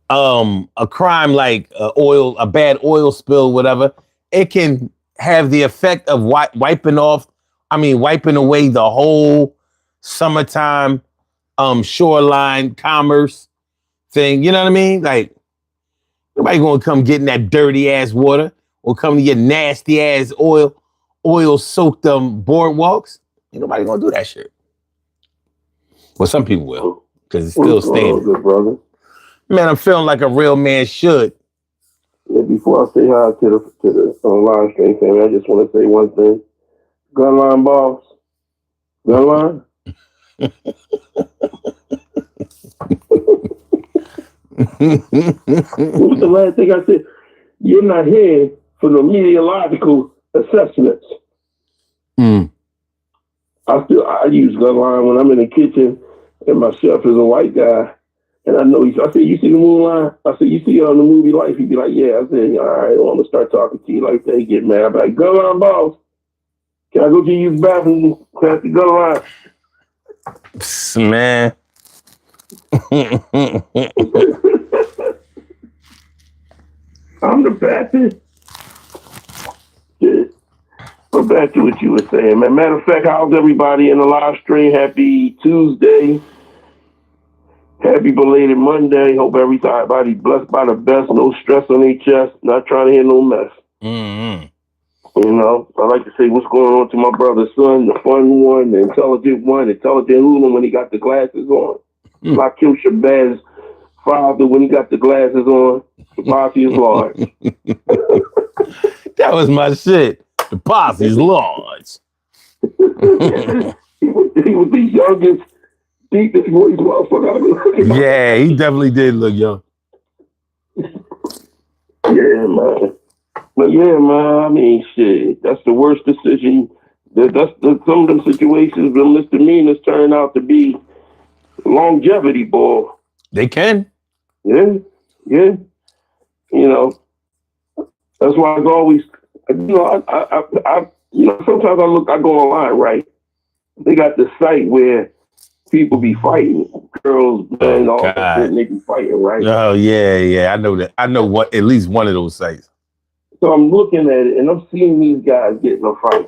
Speaker 1: a crime like a bad oil spill, whatever, it can have the effect of wiping away the whole summertime shoreline commerce thing. You know what I mean? Like, nobody gonna come get in that dirty ass water or come to your nasty ass oil soaked boardwalks. Ain't nobody gonna do that shit. Well, some people will, because it's still standing.
Speaker 2: Good brother.
Speaker 1: Man, I'm feeling like a real man should.
Speaker 2: Yeah, before I say hi to the live stream family, I just want to say one thing. Gunline boss. Gunline? What was the last thing I said? You're not here for the meteorological assessments. I use Gunline when I'm in the kitchen and my chef is a white guy. And I know I said, you see the moon line? I said, you see it on the movie Life? He'd be like, yeah. I said, all right, well, I'm going to start talking to you like that. He get mad. I'm like, Gunline boss. Can I go to use the bathroom? Pass the Gunline.
Speaker 1: Man.
Speaker 2: I'm the Baptist. Yeah. Go back to what you were saying, man. Matter of fact, how's everybody in the live stream? Happy Tuesday. Happy belated Monday. Hope everybody's blessed by the best. No stress on their chest. Not trying to hear no mess.
Speaker 1: Mm-hmm.
Speaker 2: You know, I like to say what's going on to my brother's son, the fun one, the intelligent hooligan when he got the glasses on. Like Kim Shabazz father when he got the glasses on. The posse is large.
Speaker 1: That was my shit. The posse is large.
Speaker 2: he was the youngest, deepest voice motherfucker.
Speaker 1: Yeah, he definitely did look young.
Speaker 2: Yeah, man. But yeah, man, I mean, shit, that's the worst decision. Some of them situations, the misdemeanors turn out to be longevity, boy.
Speaker 1: They can.
Speaker 2: Yeah. You know, that's why it's always, sometimes I go online, right? They got this site where people be fighting, girls, men, all that shit, and they be fighting, right?
Speaker 1: Oh, yeah, I know that. I know at least one of those sites.
Speaker 2: So I'm looking at it, and I'm seeing these guys get in a fight.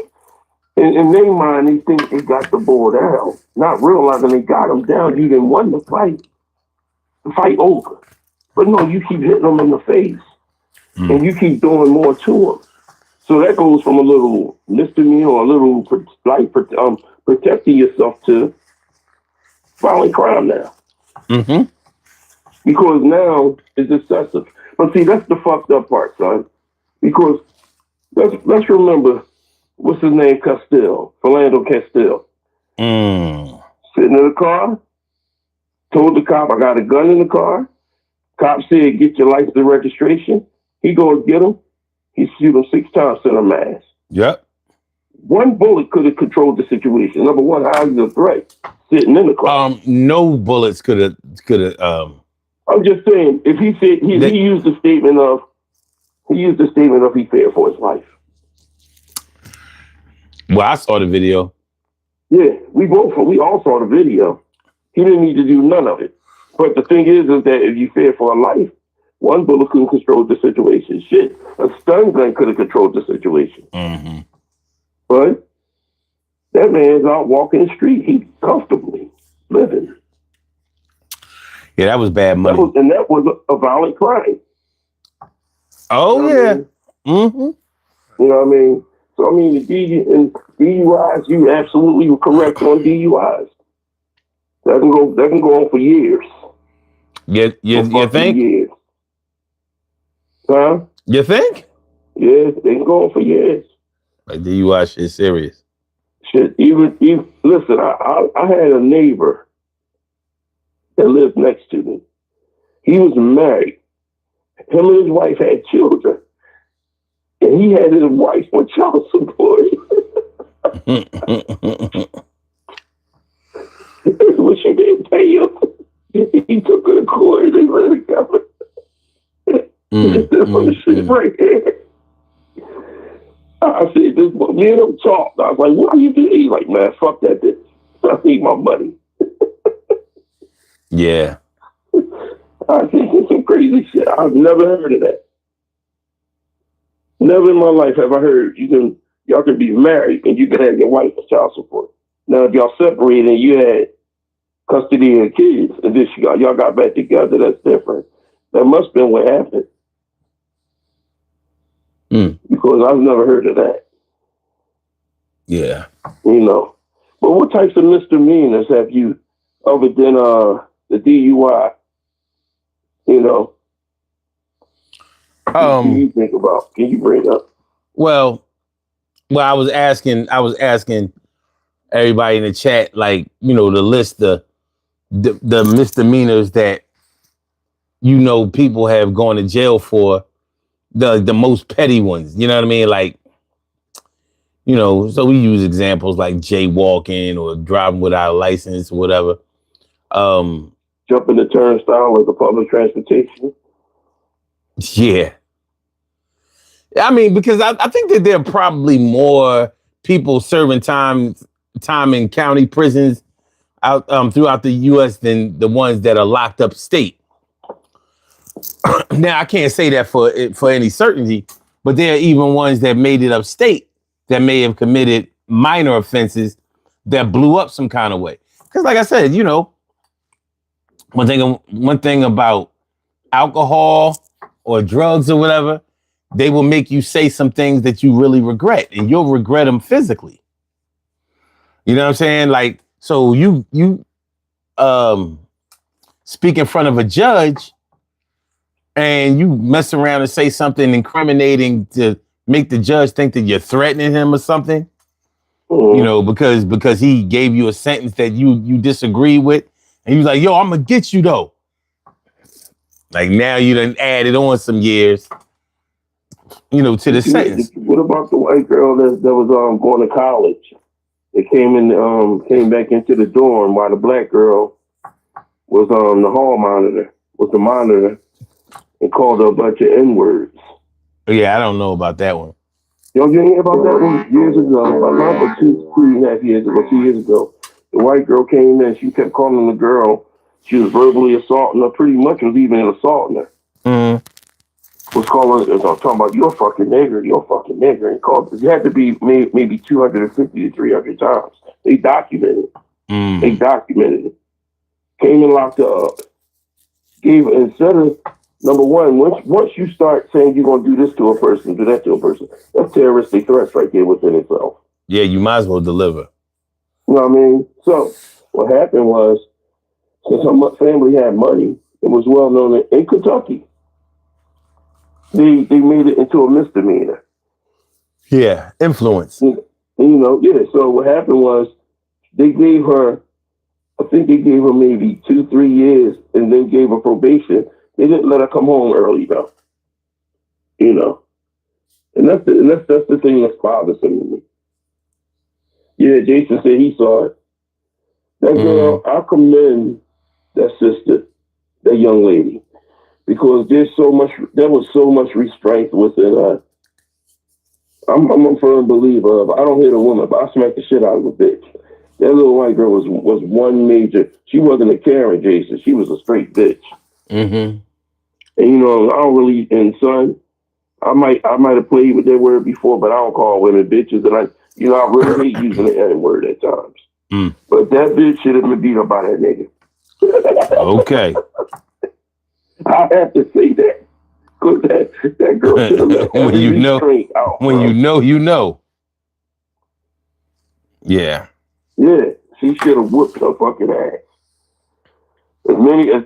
Speaker 2: In their mind, they think they got the ball down, not realizing they got them down. You didn't win the fight. The fight over. But no, you keep hitting them in the face, and you keep doing more to them. So that goes from a little misdemeanor or a little protecting yourself to violent crime now.
Speaker 1: Mm-hmm.
Speaker 2: Because now it's excessive. But see, that's the fucked up part, son. Because let's remember, what's his name? Philando Castile. Sitting in the car, told the cop, I got a gun in the car. Cop said, get your license and registration. He goes get him. He shoot him 6 times, sent him ass.
Speaker 1: Yep.
Speaker 2: One bullet could have controlled the situation. Number one, how is the threat? Sitting in the car.
Speaker 1: No bullets could have.
Speaker 2: I'm just saying, if he said he used the statement of he feared for his life.
Speaker 1: Well, I saw the video.
Speaker 2: Yeah, we all saw the video. He didn't need to do none of it. But the thing is that if you fear for a life, one bullet couldn't control the situation. Shit, a stun gun could have controlled the situation.
Speaker 1: Mm-hmm.
Speaker 2: But that man's out walking the street. He's comfortably living.
Speaker 1: Yeah, that was bad money.
Speaker 2: That was a violent crime.
Speaker 1: Oh,
Speaker 2: you know
Speaker 1: yeah.
Speaker 2: I mean?
Speaker 1: Mm-hmm.
Speaker 2: You know what I mean? So, I mean, the DUIs, you absolutely were correct on DUIs. That can go on for years.
Speaker 1: You think?
Speaker 2: Years. Huh?
Speaker 1: You think?
Speaker 2: Yeah, they been going for years.
Speaker 1: Like DUI shit serious.
Speaker 2: Shit, even listen, I had a neighbor that lived next to me. He was married. Him and his wife had children. And he had his wife on child support. When she didn't pay him, he took her to court and they let it go. This shit right here. I said, this me and him talked. I was like, what do you do? He's like, man, fuck that bitch. I need my money.
Speaker 1: Yeah.
Speaker 2: I think it's some crazy shit. I've never heard of that. Never in my life have I heard y'all can be married and you can have your wife for child support. Now if y'all separated and you had custody of kids and this y'all got back together, that's different. That must have been what happened. Because I've never heard of that.
Speaker 1: Yeah.
Speaker 2: You know. But what types of misdemeanors have you, other than the DUI, you know, can you think about? Can you bring up?
Speaker 1: Well, I was asking everybody in the chat, like, you know, to list the misdemeanors that, you know, people have gone to jail for, the most petty ones. You know what I mean? Like, you know, so we use examples like jaywalking or driving without a license or whatever.
Speaker 2: Jumping the turnstile like a public transportation.
Speaker 1: Yeah. I mean, because I think that there are probably more people serving time in county prisons out throughout the U.S. than the ones that are locked up state. Now, I can't say that for any certainty, but there are even ones that made it upstate that may have committed minor offenses that blew up some kind of way. Because, like I said, you know, one thing about alcohol or drugs or whatever, they will make you say some things that you really regret, and you'll regret them physically. You know what I'm saying? Like, so you speak in front of a judge and you mess around and say something incriminating to make the judge think that you're threatening him or something. You know, because he gave you a sentence that you disagree with, and he was like, yo, I'm gonna get you though. Like, now you done added on some years, you know, to the sentence.
Speaker 2: What about the white girl that was going to college? It came back into the dorm while the black girl was the hall monitor, was the monitor, and called her a bunch of N-words.
Speaker 1: Yeah, I don't know about that one.
Speaker 2: You hear about that one? Years ago, about 2.5 years ago, 2 years ago. The white girl came in, she kept calling the girl. She was verbally assaulting her, pretty much was even assaulting her. Was talking about, you're a fucking nigger, and called. It had to be maybe 250 to 300 times. They documented it. They documented it. Came and locked her up. Instead of, number one, once you start saying you're going to do this to a person, do that to a person, that's terroristic threats right there within itself.
Speaker 1: Yeah, you might as well deliver.
Speaker 2: You know what I mean? So what happened was, since her family had money, it was well known in Kentucky. They made it into a misdemeanor.
Speaker 1: Yeah, influence.
Speaker 2: You know, yeah. So what happened was they gave her, I think they gave her maybe 2-3 years, and then gave her probation. They didn't let her come home early though. You know, and that's the thing that's bothersome to me. Yeah, Jason said he saw it. That girl, I commend that sister, that young lady, because there was so much restraint within her. I'm a firm believer of, I don't hit a woman, but I smack the shit out of a bitch. That little white girl was one major. She wasn't a Karen, Jason. She was a straight bitch. And you know, I don't really. And son, I might have played with that word before, but I don't call women bitches. And I really hate using the N word at times. But that bitch should have been beat up by that nigga.
Speaker 1: Okay.
Speaker 2: I have to say that. Because that girl should have let
Speaker 1: when you know,
Speaker 2: out.
Speaker 1: When you know, you know. Yeah.
Speaker 2: Yeah, she should have whooped her fucking ass. As many as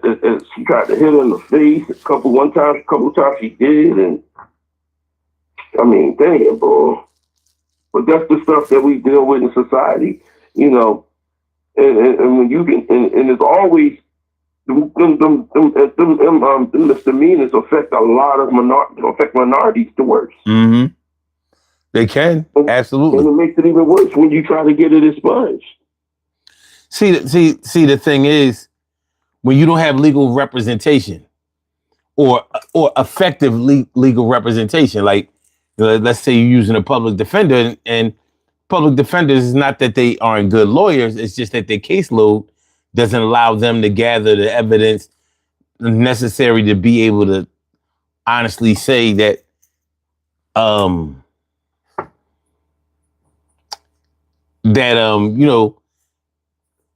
Speaker 2: she tried to hit her in the face, a couple of times she did, and I mean, damn, bro. But that's the stuff that we deal with in society, you know. And when you can, and it's always them misdemeanors affect a lot of minorities the worst.
Speaker 1: Mm-hmm. They can, absolutely.
Speaker 2: And it makes it even worse when you try to get it expunged.
Speaker 1: See, the thing is, when you don't have legal representation or effective legal representation, like let's say you're using a public defender, and public defenders is not that they aren't good lawyers, it's just that their caseload doesn't allow them to gather the evidence necessary to be able to honestly say that you know,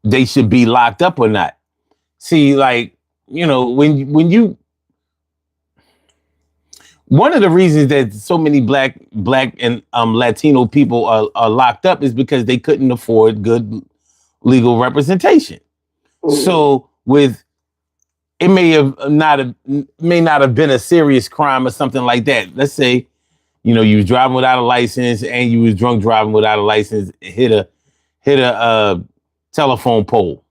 Speaker 1: they should be locked up or not. See, like, you know, when you one of the reasons that so many black and Latino people are locked up is because they couldn't afford good legal representation. So with it may not have been a serious crime or something like that. Let's say, you know, you was driving without a license and you was drunk driving without a license, hit a telephone pole.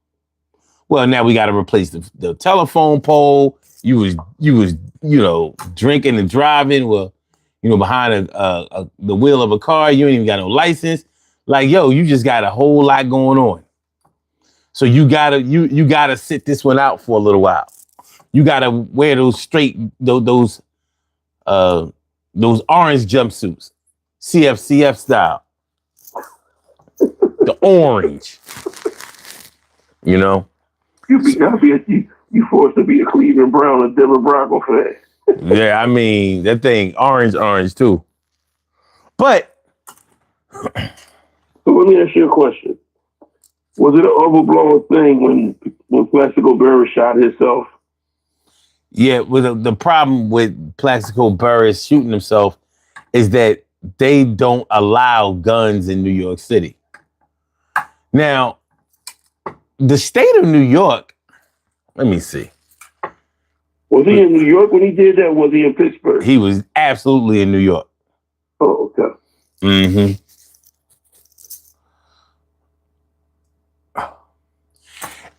Speaker 1: Well, now we got to replace the telephone pole. You was you know, drinking and driving. Well, you know, behind the wheel of a car. You ain't even got no license. Like, yo, you just got a whole lot going on. So you gotta sit this one out for a little while. You gotta wear those those orange jumpsuits, CFCF style, the orange. You know.
Speaker 2: You forced to be a Cleveland Brown or Denver Bronco fan.
Speaker 1: Yeah, I mean that thing orange too. But
Speaker 2: so let me ask you a question. Was it an overblown thing when Plaxico Burress shot himself?
Speaker 1: Yeah, with the problem with Plaxico Burress shooting himself is that they don't allow guns in New York City. Now, the state of New York, let me see.
Speaker 2: Was he in New York when he did that? Or was he in Pittsburgh?
Speaker 1: He was absolutely in New York.
Speaker 2: Oh, okay.
Speaker 1: Mm-hmm.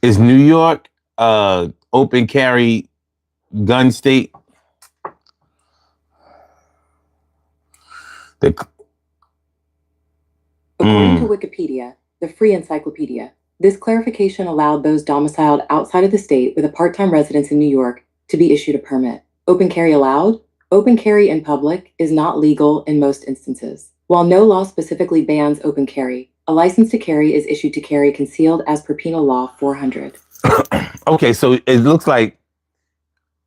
Speaker 1: Is New York open carry gun state?
Speaker 3: According to Wikipedia, the free encyclopedia, this clarification allowed those domiciled outside of the state with a part-time residence in New York to be issued a permit. Open carry allowed? Open carry in public is not legal in most instances. While no law specifically bans open carry, a license to carry is issued to carry concealed as per Penal Law 400.
Speaker 1: Okay, so it looks like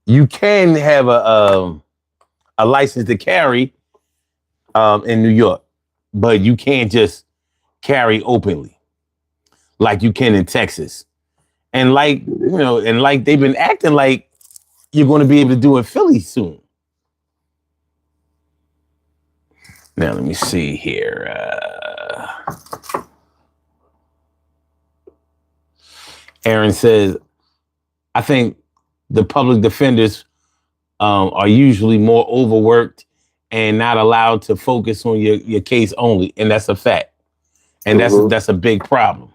Speaker 1: you can have a license to carry in New York, but you can't just carry openly like you can in Texas. And like, you know, and like they've been acting like you're going to be able to do in Philly soon. Now, let me see here. Aaron says, I think the public defenders are usually more overworked and not allowed to focus on your case only. And that's a fact. And that's a big problem.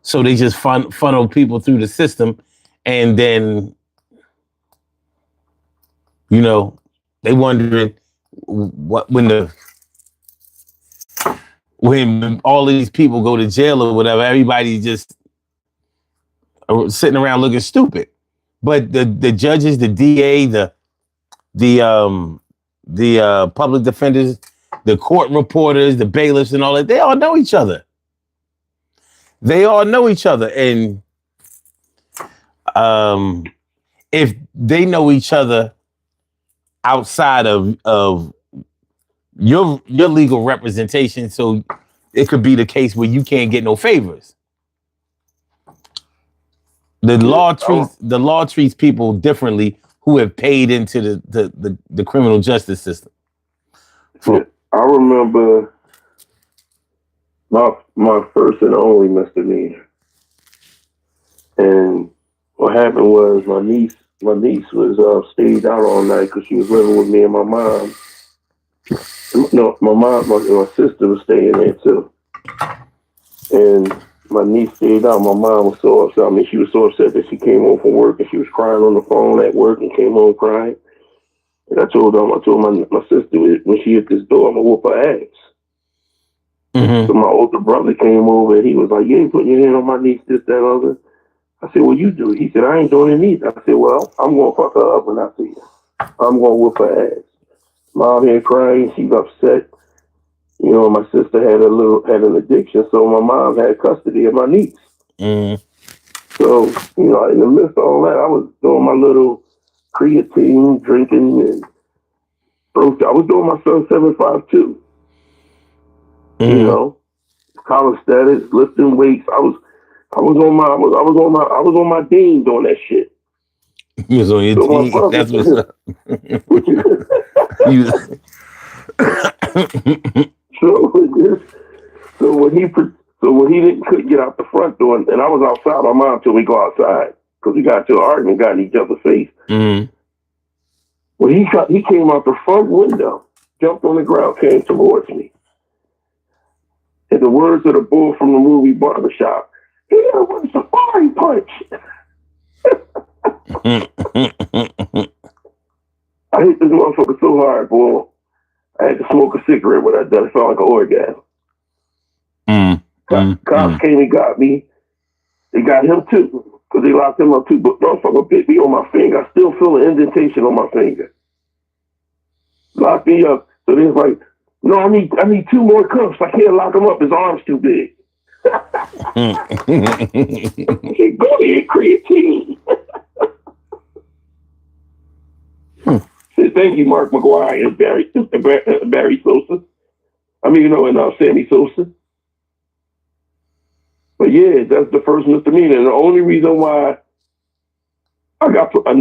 Speaker 1: So they just funnel people through the system, and then, you know, they wondering what when all these people go to jail or whatever, everybody just sitting around looking stupid. But the judges, the DA, the public defenders, the court reporters, the bailiffs, and all that, they all know each other. They all know each other, and if they know each other outside of your legal representation, so it could be the case where you can't get no favors. The law treats people differently who have paid into the criminal justice system.
Speaker 2: I remember my first and only misdemeanor, and what happened was my niece was stayed out all night because she was living with me and my mom, No, my sister was staying there too, and my niece stayed out. My mom was so upset. I mean, she was so upset that she came home from work and she was crying on the phone at work and came home crying. And I told my sister when she hit this door, I'm gonna whoop her ass.
Speaker 1: Mm-hmm.
Speaker 2: So my older brother came over and he was like, "You ain't putting your hand on my niece, this, that, other." I said, "Well, you do it." He said, "I ain't doing it either." I said, "Well, I'm gonna fuck her up when I see her. I'm gonna whoop her ass." Mom here crying, she's upset. You know, my sister had an addiction, so my mom had custody of my niece.
Speaker 1: Mm-hmm.
Speaker 2: So, you know, in the midst of all that, I was doing my little creatine, drinking, and I was doing my son 752. You
Speaker 1: Mm-hmm.
Speaker 2: know, college status, lifting weights. I was on my Dean doing that shit.
Speaker 1: You was on your
Speaker 2: So my
Speaker 1: team.
Speaker 2: brother,
Speaker 1: That's what's up. You.
Speaker 2: so so when he couldn't get out the front door, and I was outside, my mom told me to go outside because we got to an argument, got in each other's face.
Speaker 1: Mm-hmm.
Speaker 2: When he came out the front window, jumped on the ground, came towards me. In the words of the bull from the movie Barbershop, he had a safari punch. I hit this motherfucker so hard, boy. I had to smoke a cigarette when I done. It felt like an orgasm. Cops came and got me. They got him too, because they locked him up too. But motherfucker bit me on my finger. I still feel an indentation on my finger. Locked me up. So they was like, "No, I need two more cuffs. I can't lock him up. His arm's too big." I said, "Go ahead, creatine." Said, "Thank you, Mark McGuire and Barry Sosa. I mean, you know, and Sammy Sosa." But yeah, that's the first misdemeanor. And the only reason why I got I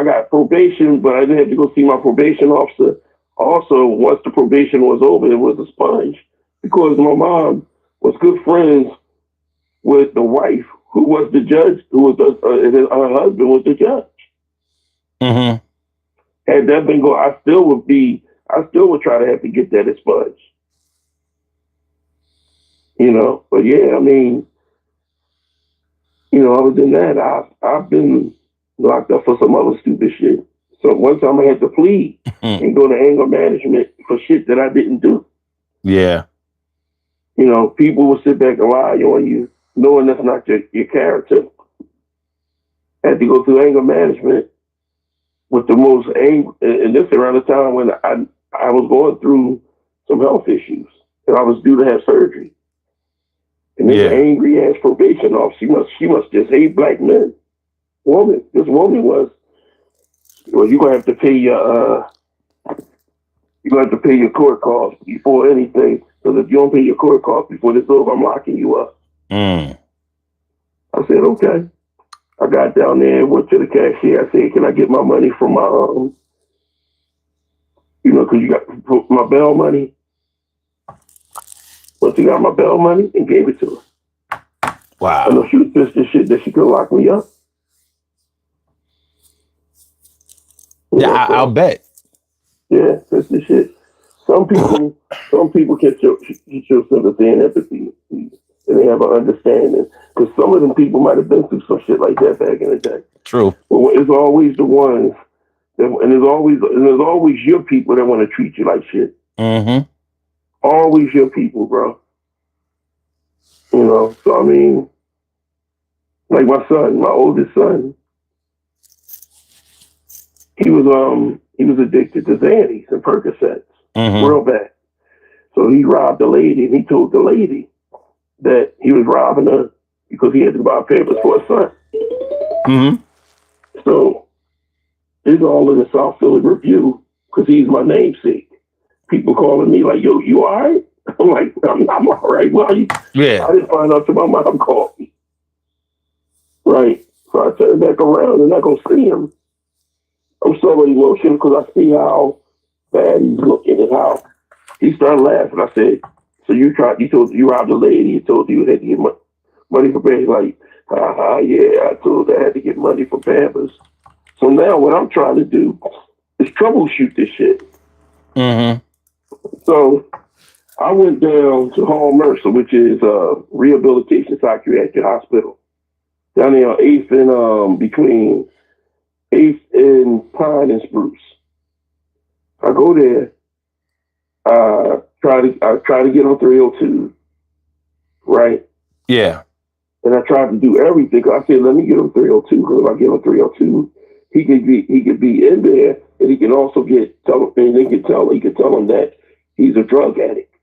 Speaker 2: got probation, but I didn't have to go see my probation officer. Also, once the probation was over, it was a sponge because my mom was good friends with the wife who was the judge, her husband was the judge.
Speaker 1: Mm-hmm.
Speaker 2: Had that been going, I still would try to have to get that expunged. You know, but yeah, I mean, you know, other than that, I've been locked up for some other stupid shit. So one time I had to plead and go to anger management for shit that I didn't do.
Speaker 1: Yeah.
Speaker 2: You know, people will sit back and lie on you, knowing that's not your character. I had to go through anger management with the most anger, and this around the time when I was going through some health issues and I was due to have surgery. And this angry ass probation officer, she must just hate black men. This woman was, well, you're gonna have to pay your court costs before anything. So if you don't pay your court costs before this is over, I'm locking you up. I said, okay. I got down there and went to the cashier. I said, "Can I get my money from my you know, because you got my bail money?" Once you got my bail money and gave it to her.
Speaker 1: Wow.
Speaker 2: I know she was pissed as shit that she could lock me up.
Speaker 1: Yeah, I'll bet.
Speaker 2: Yeah, pissed as shit. Some people can show sympathy and empathy, and they have an understanding. Because some of them people might have been through some shit like that back in the day.
Speaker 1: True.
Speaker 2: But it's always the ones, and there's always your people that want to treat you like shit.
Speaker 1: Mm-hmm.
Speaker 2: Always your people, bro. You know, so I mean, like my oldest son, he was addicted to Xannies and Percocets, real bad. So he robbed a lady, and he told the lady that he was robbing her because he had to buy Pampers for his son.
Speaker 1: Mm-hmm.
Speaker 2: So it's all in the South Philly Review because he's my namesake. People calling me like, "Yo, you all right?" I'm like, I'm all right. Well, I didn't find out till my mom called me. Right. So I turned back around and I go see him. I'm so emotional because I see how bad he's looking and how he started laughing. I said, "So you robbed a lady, you told you had to get money for Pampers." Like, yeah, I told her I had to get money for Pampers. So now what I'm trying to do is troubleshoot this shit.
Speaker 1: Mm-hmm.
Speaker 2: So I went down to Hall Mercer, which is rehabilitation psychiatric hospital down there on 8th and between 8th and Pine and Spruce. I go there. I try to get on 302, right?
Speaker 1: Yeah.
Speaker 2: And I tried to do everything. I said, let me get on 302 because if I get on 302, he could be in there, and he can also he can tell him that he's a drug addict.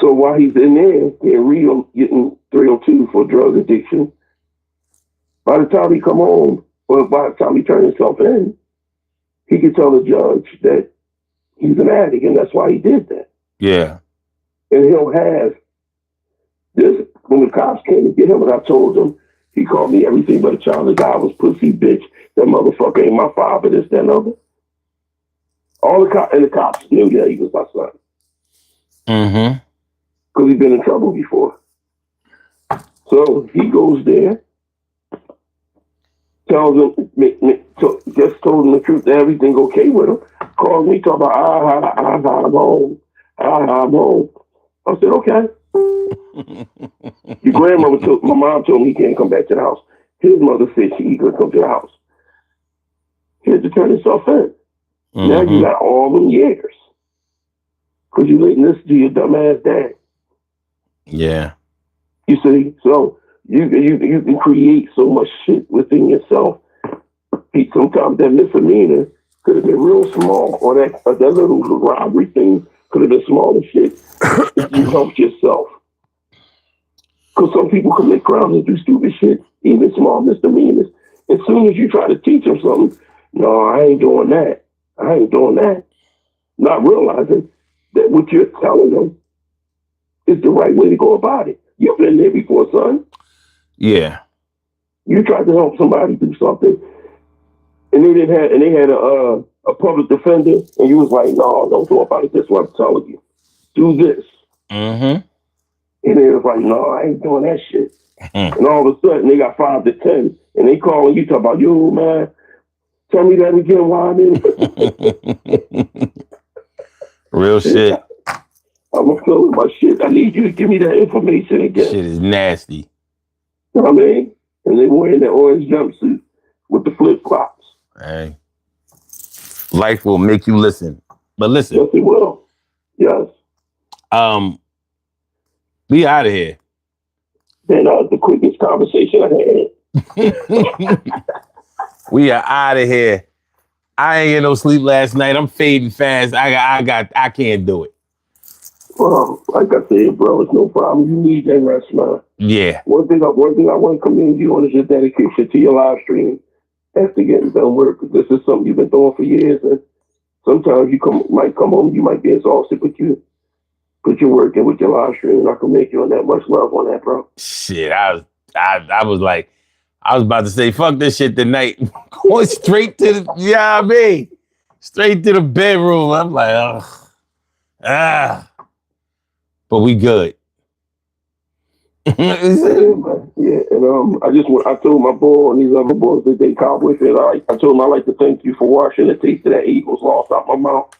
Speaker 2: So while he's in there, getting 302 for drug addiction, by the time he come home, or by the time he turns himself in, he can tell the judge that he's an addict, and that's why he did that.
Speaker 1: Yeah.
Speaker 2: And he'll have this. When the cops came to get him, and I told him, he called me everything but a child. The guy was pussy bitch. That motherfucker ain't my father, this, that, and other. All the cops knew that he was my son.
Speaker 1: Mm-hmm.
Speaker 2: Because he'd been in trouble before. So he goes there, tells him, just told him the truth, everything okay with him. Calls me, talk about, I'm home. I'm home. I said, okay. My mom told me he can't come back to the house. His mother said he could come to the house. He had to turn himself in. Mm-hmm. Now you got all them years. Because you letting this to your dumbass dad.
Speaker 1: Yeah.
Speaker 2: You see? So you can create so much shit within yourself. Sometimes that misdemeanor could have been real small, or that little robbery thing could have been small as shit if you helped yourself. Because some people commit crimes and do stupid shit, even small misdemeanors. As soon as you try to teach them something, no, I ain't doing that. I ain't doing that. Not realizing that what you're telling them is the right way to go about it. You've been there before, son.
Speaker 1: Yeah.
Speaker 2: You tried to help somebody do something, and they had a public defender, and you was like, no, don't go about it this way. I'm telling you, do this.
Speaker 1: Mm-hmm.
Speaker 2: And they was like, no, I ain't doing that shit. And all of a sudden, they got 5 to 10, and they calling you, talking about, yo, man, tell me that again, why
Speaker 1: Real shit.
Speaker 2: I'm feeling my shit. I need you to give me that information again.
Speaker 1: Shit is nasty.
Speaker 2: You know what I mean? And they wearing that orange jumpsuit with the flip flops.
Speaker 1: Hey. Life will make you listen. But listen.
Speaker 2: Yes, it will. Yes.
Speaker 1: We out of here.
Speaker 2: And that was the quickest conversation I
Speaker 1: had. We are out of here. I ain't get no sleep last night. I'm fading fast. I can't do it.
Speaker 2: Well, like I said, bro, it's no problem. You need that rest, man.
Speaker 1: Yeah.
Speaker 2: One thing I want to commend you on is your dedication to your live stream after getting done work. This is something you've been doing for years, and sometimes you might come home, you might be exhausted, but you put your work in with your live stream, and I can make you on that. Much love on that, bro.
Speaker 1: Shit, I was like, I was about to say, fuck this shit tonight. Going straight to the, you know what I mean? Straight to the bedroom. I'm like, ugh. But we good.
Speaker 2: Yeah, and I told my boy and these other boys that they Cowboy fans, I told them I'd like to thank you for washing the taste of that Eagles loss out my mouth.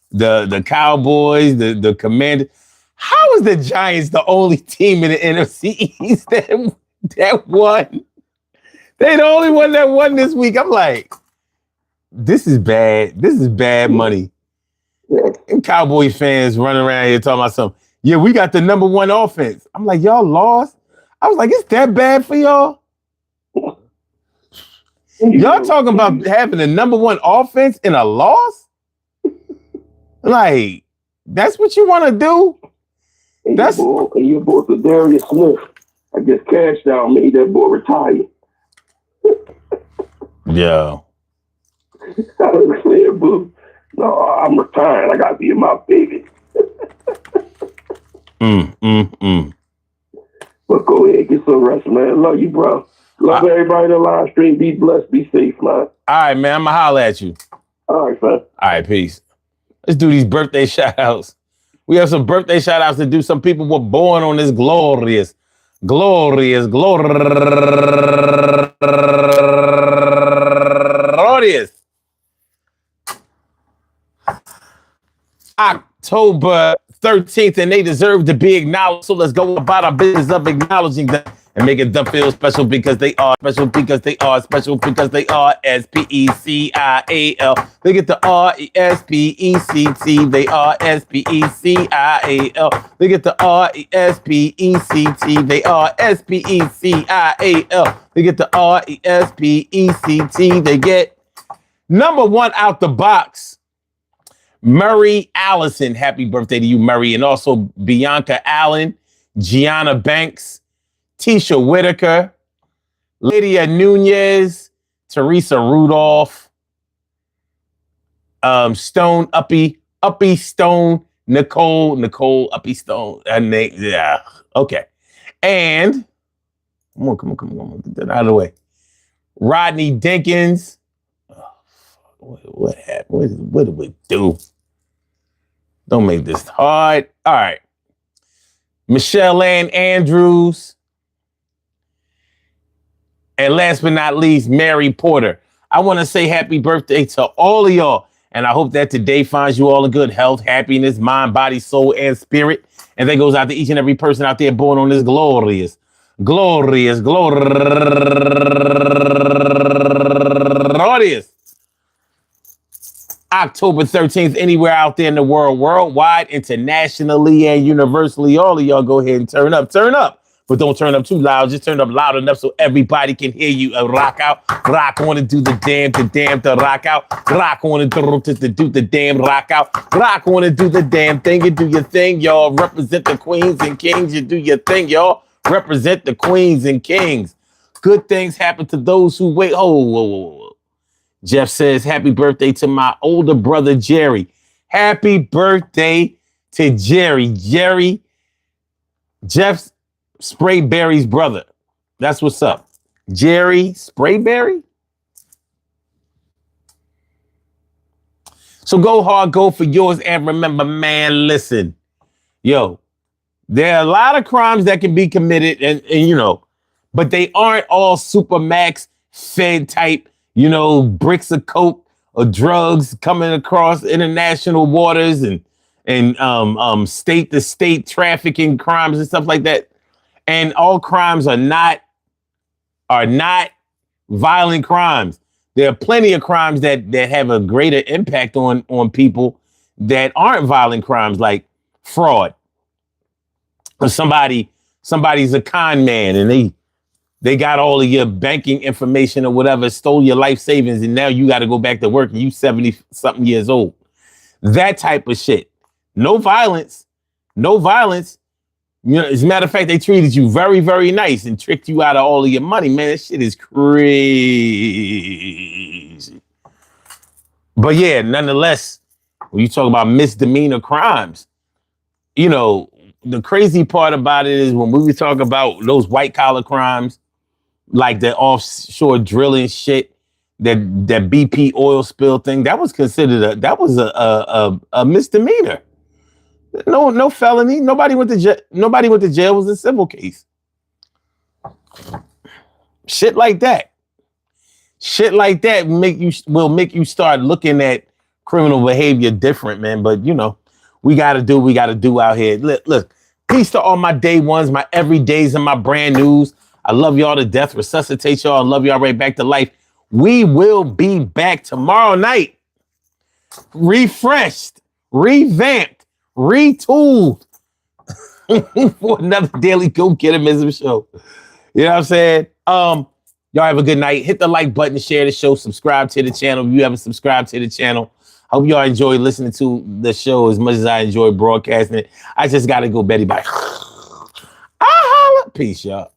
Speaker 1: The Cowboys, the Commanders. How is the Giants the only team in the NFC East that won? They the only one that won this week. I'm like, this is bad. This is bad money. Yeah. And Cowboy fans running around here talking about something. Yeah, we got the number 1 offense. I'm like, y'all lost? I was like, it's that bad for y'all? Y'all talking about having the number 1 offense in a loss? Like, that's what you want to do?
Speaker 2: And your boy for Darius Smith. I just cashed out, made that boy retire.
Speaker 1: Yo.
Speaker 2: I was clear, boo. No, I'm retiring. I gotta be in my baby. But go ahead, get some rest, man. Love you, bro. Love everybody in the live stream. Be blessed, be safe, man.
Speaker 1: All right, man. I'm gonna holler at you.
Speaker 2: All right, man.
Speaker 1: All right, peace. Let's do these birthday shout outs. We have some birthday shout outs to do. Some people were born on this glorious October 13th, and they deserve to be acknowledged. So let's go about our business of acknowledging them and making them feel special because they are special because they are special because they are SPECIAL. They get the RESPECT. They are SPECIAL. They get the RESPECT. They are SPECIAL. They get the RESPECT. They get number one out the box. Murray Allison, happy birthday to you, Murray. And also Bianca Allen, Gianna Banks, Tisha Whitaker, Lydia Nunez, Teresa Rudolph, Stone Uppy Stone, Nicole Uppy Stone. Yeah, okay. And come on, get that out of the way. Rodney Dinkins. What happened? What did we do? Don't make this hard. All right. Michelle Ann Andrews. And last but not least, Mary Porter. I want to say happy birthday to all of y'all. And I hope that today finds you all in good health, happiness, mind, body, soul, and spirit. And that goes out to each and every person out there born on this glorious October 13th, anywhere out there in the world, worldwide, internationally, and universally. All of y'all go ahead and turn up. But don't turn up too loud. Just turn up loud enough so everybody can hear you. Rock out. Rock on and do the damn to rock out. Rock on and do the damn rock out. Rock on and do the damn thing. You do your thing, y'all. Represent the queens and kings. You do your thing, y'all. Represent the queens and kings. Good things happen to those who wait. Whoa. Jeff says, happy birthday to my older brother, Jerry. Happy birthday to Jerry. Jeff Sprayberry's brother. That's what's up. Jerry Sprayberry? So go hard, go for yours. And remember, man, listen. Yo, there are a lot of crimes that can be committed and you know, but they aren't all super max fed type, you know, bricks of coke or drugs coming across international waters and state to state trafficking crimes and stuff like that. And all crimes are not violent crimes. There are plenty of crimes that have a greater impact on people that aren't violent crimes, like fraud. Or somebody's a con man and they got all of your banking information or whatever, stole your life savings, and now you got to go back to work and you 70-something years old. That type of shit. No violence. You know, as a matter of fact, they treated you very, very nice and tricked you out of all of your money. Man, that shit is crazy. But yeah, nonetheless, when you talk about misdemeanor crimes, you know, the crazy part about it is when we were talking about those white collar crimes, like the offshore drilling shit, that BP oil spill thing, that was considered a misdemeanor. No felony. Nobody went to jail. Nobody went to jail. It was a civil case. Shit like that will make you start looking at criminal behavior different, man. But you know, we gotta do out here. Look, peace to all my day ones, my everydays, and my brand news. I love y'all to death. Resuscitate y'all. I love y'all right back to life. We will be back tomorrow night, refreshed, revamped, retooled for another daily go-get-emism show. You know what I'm saying? Y'all have a good night. Hit the like button, share the show, subscribe to the channel if you haven't subscribed to the channel. Hope y'all enjoy listening to the show as much as I enjoy broadcasting it. I just got to go Betty bye. Peace, y'all.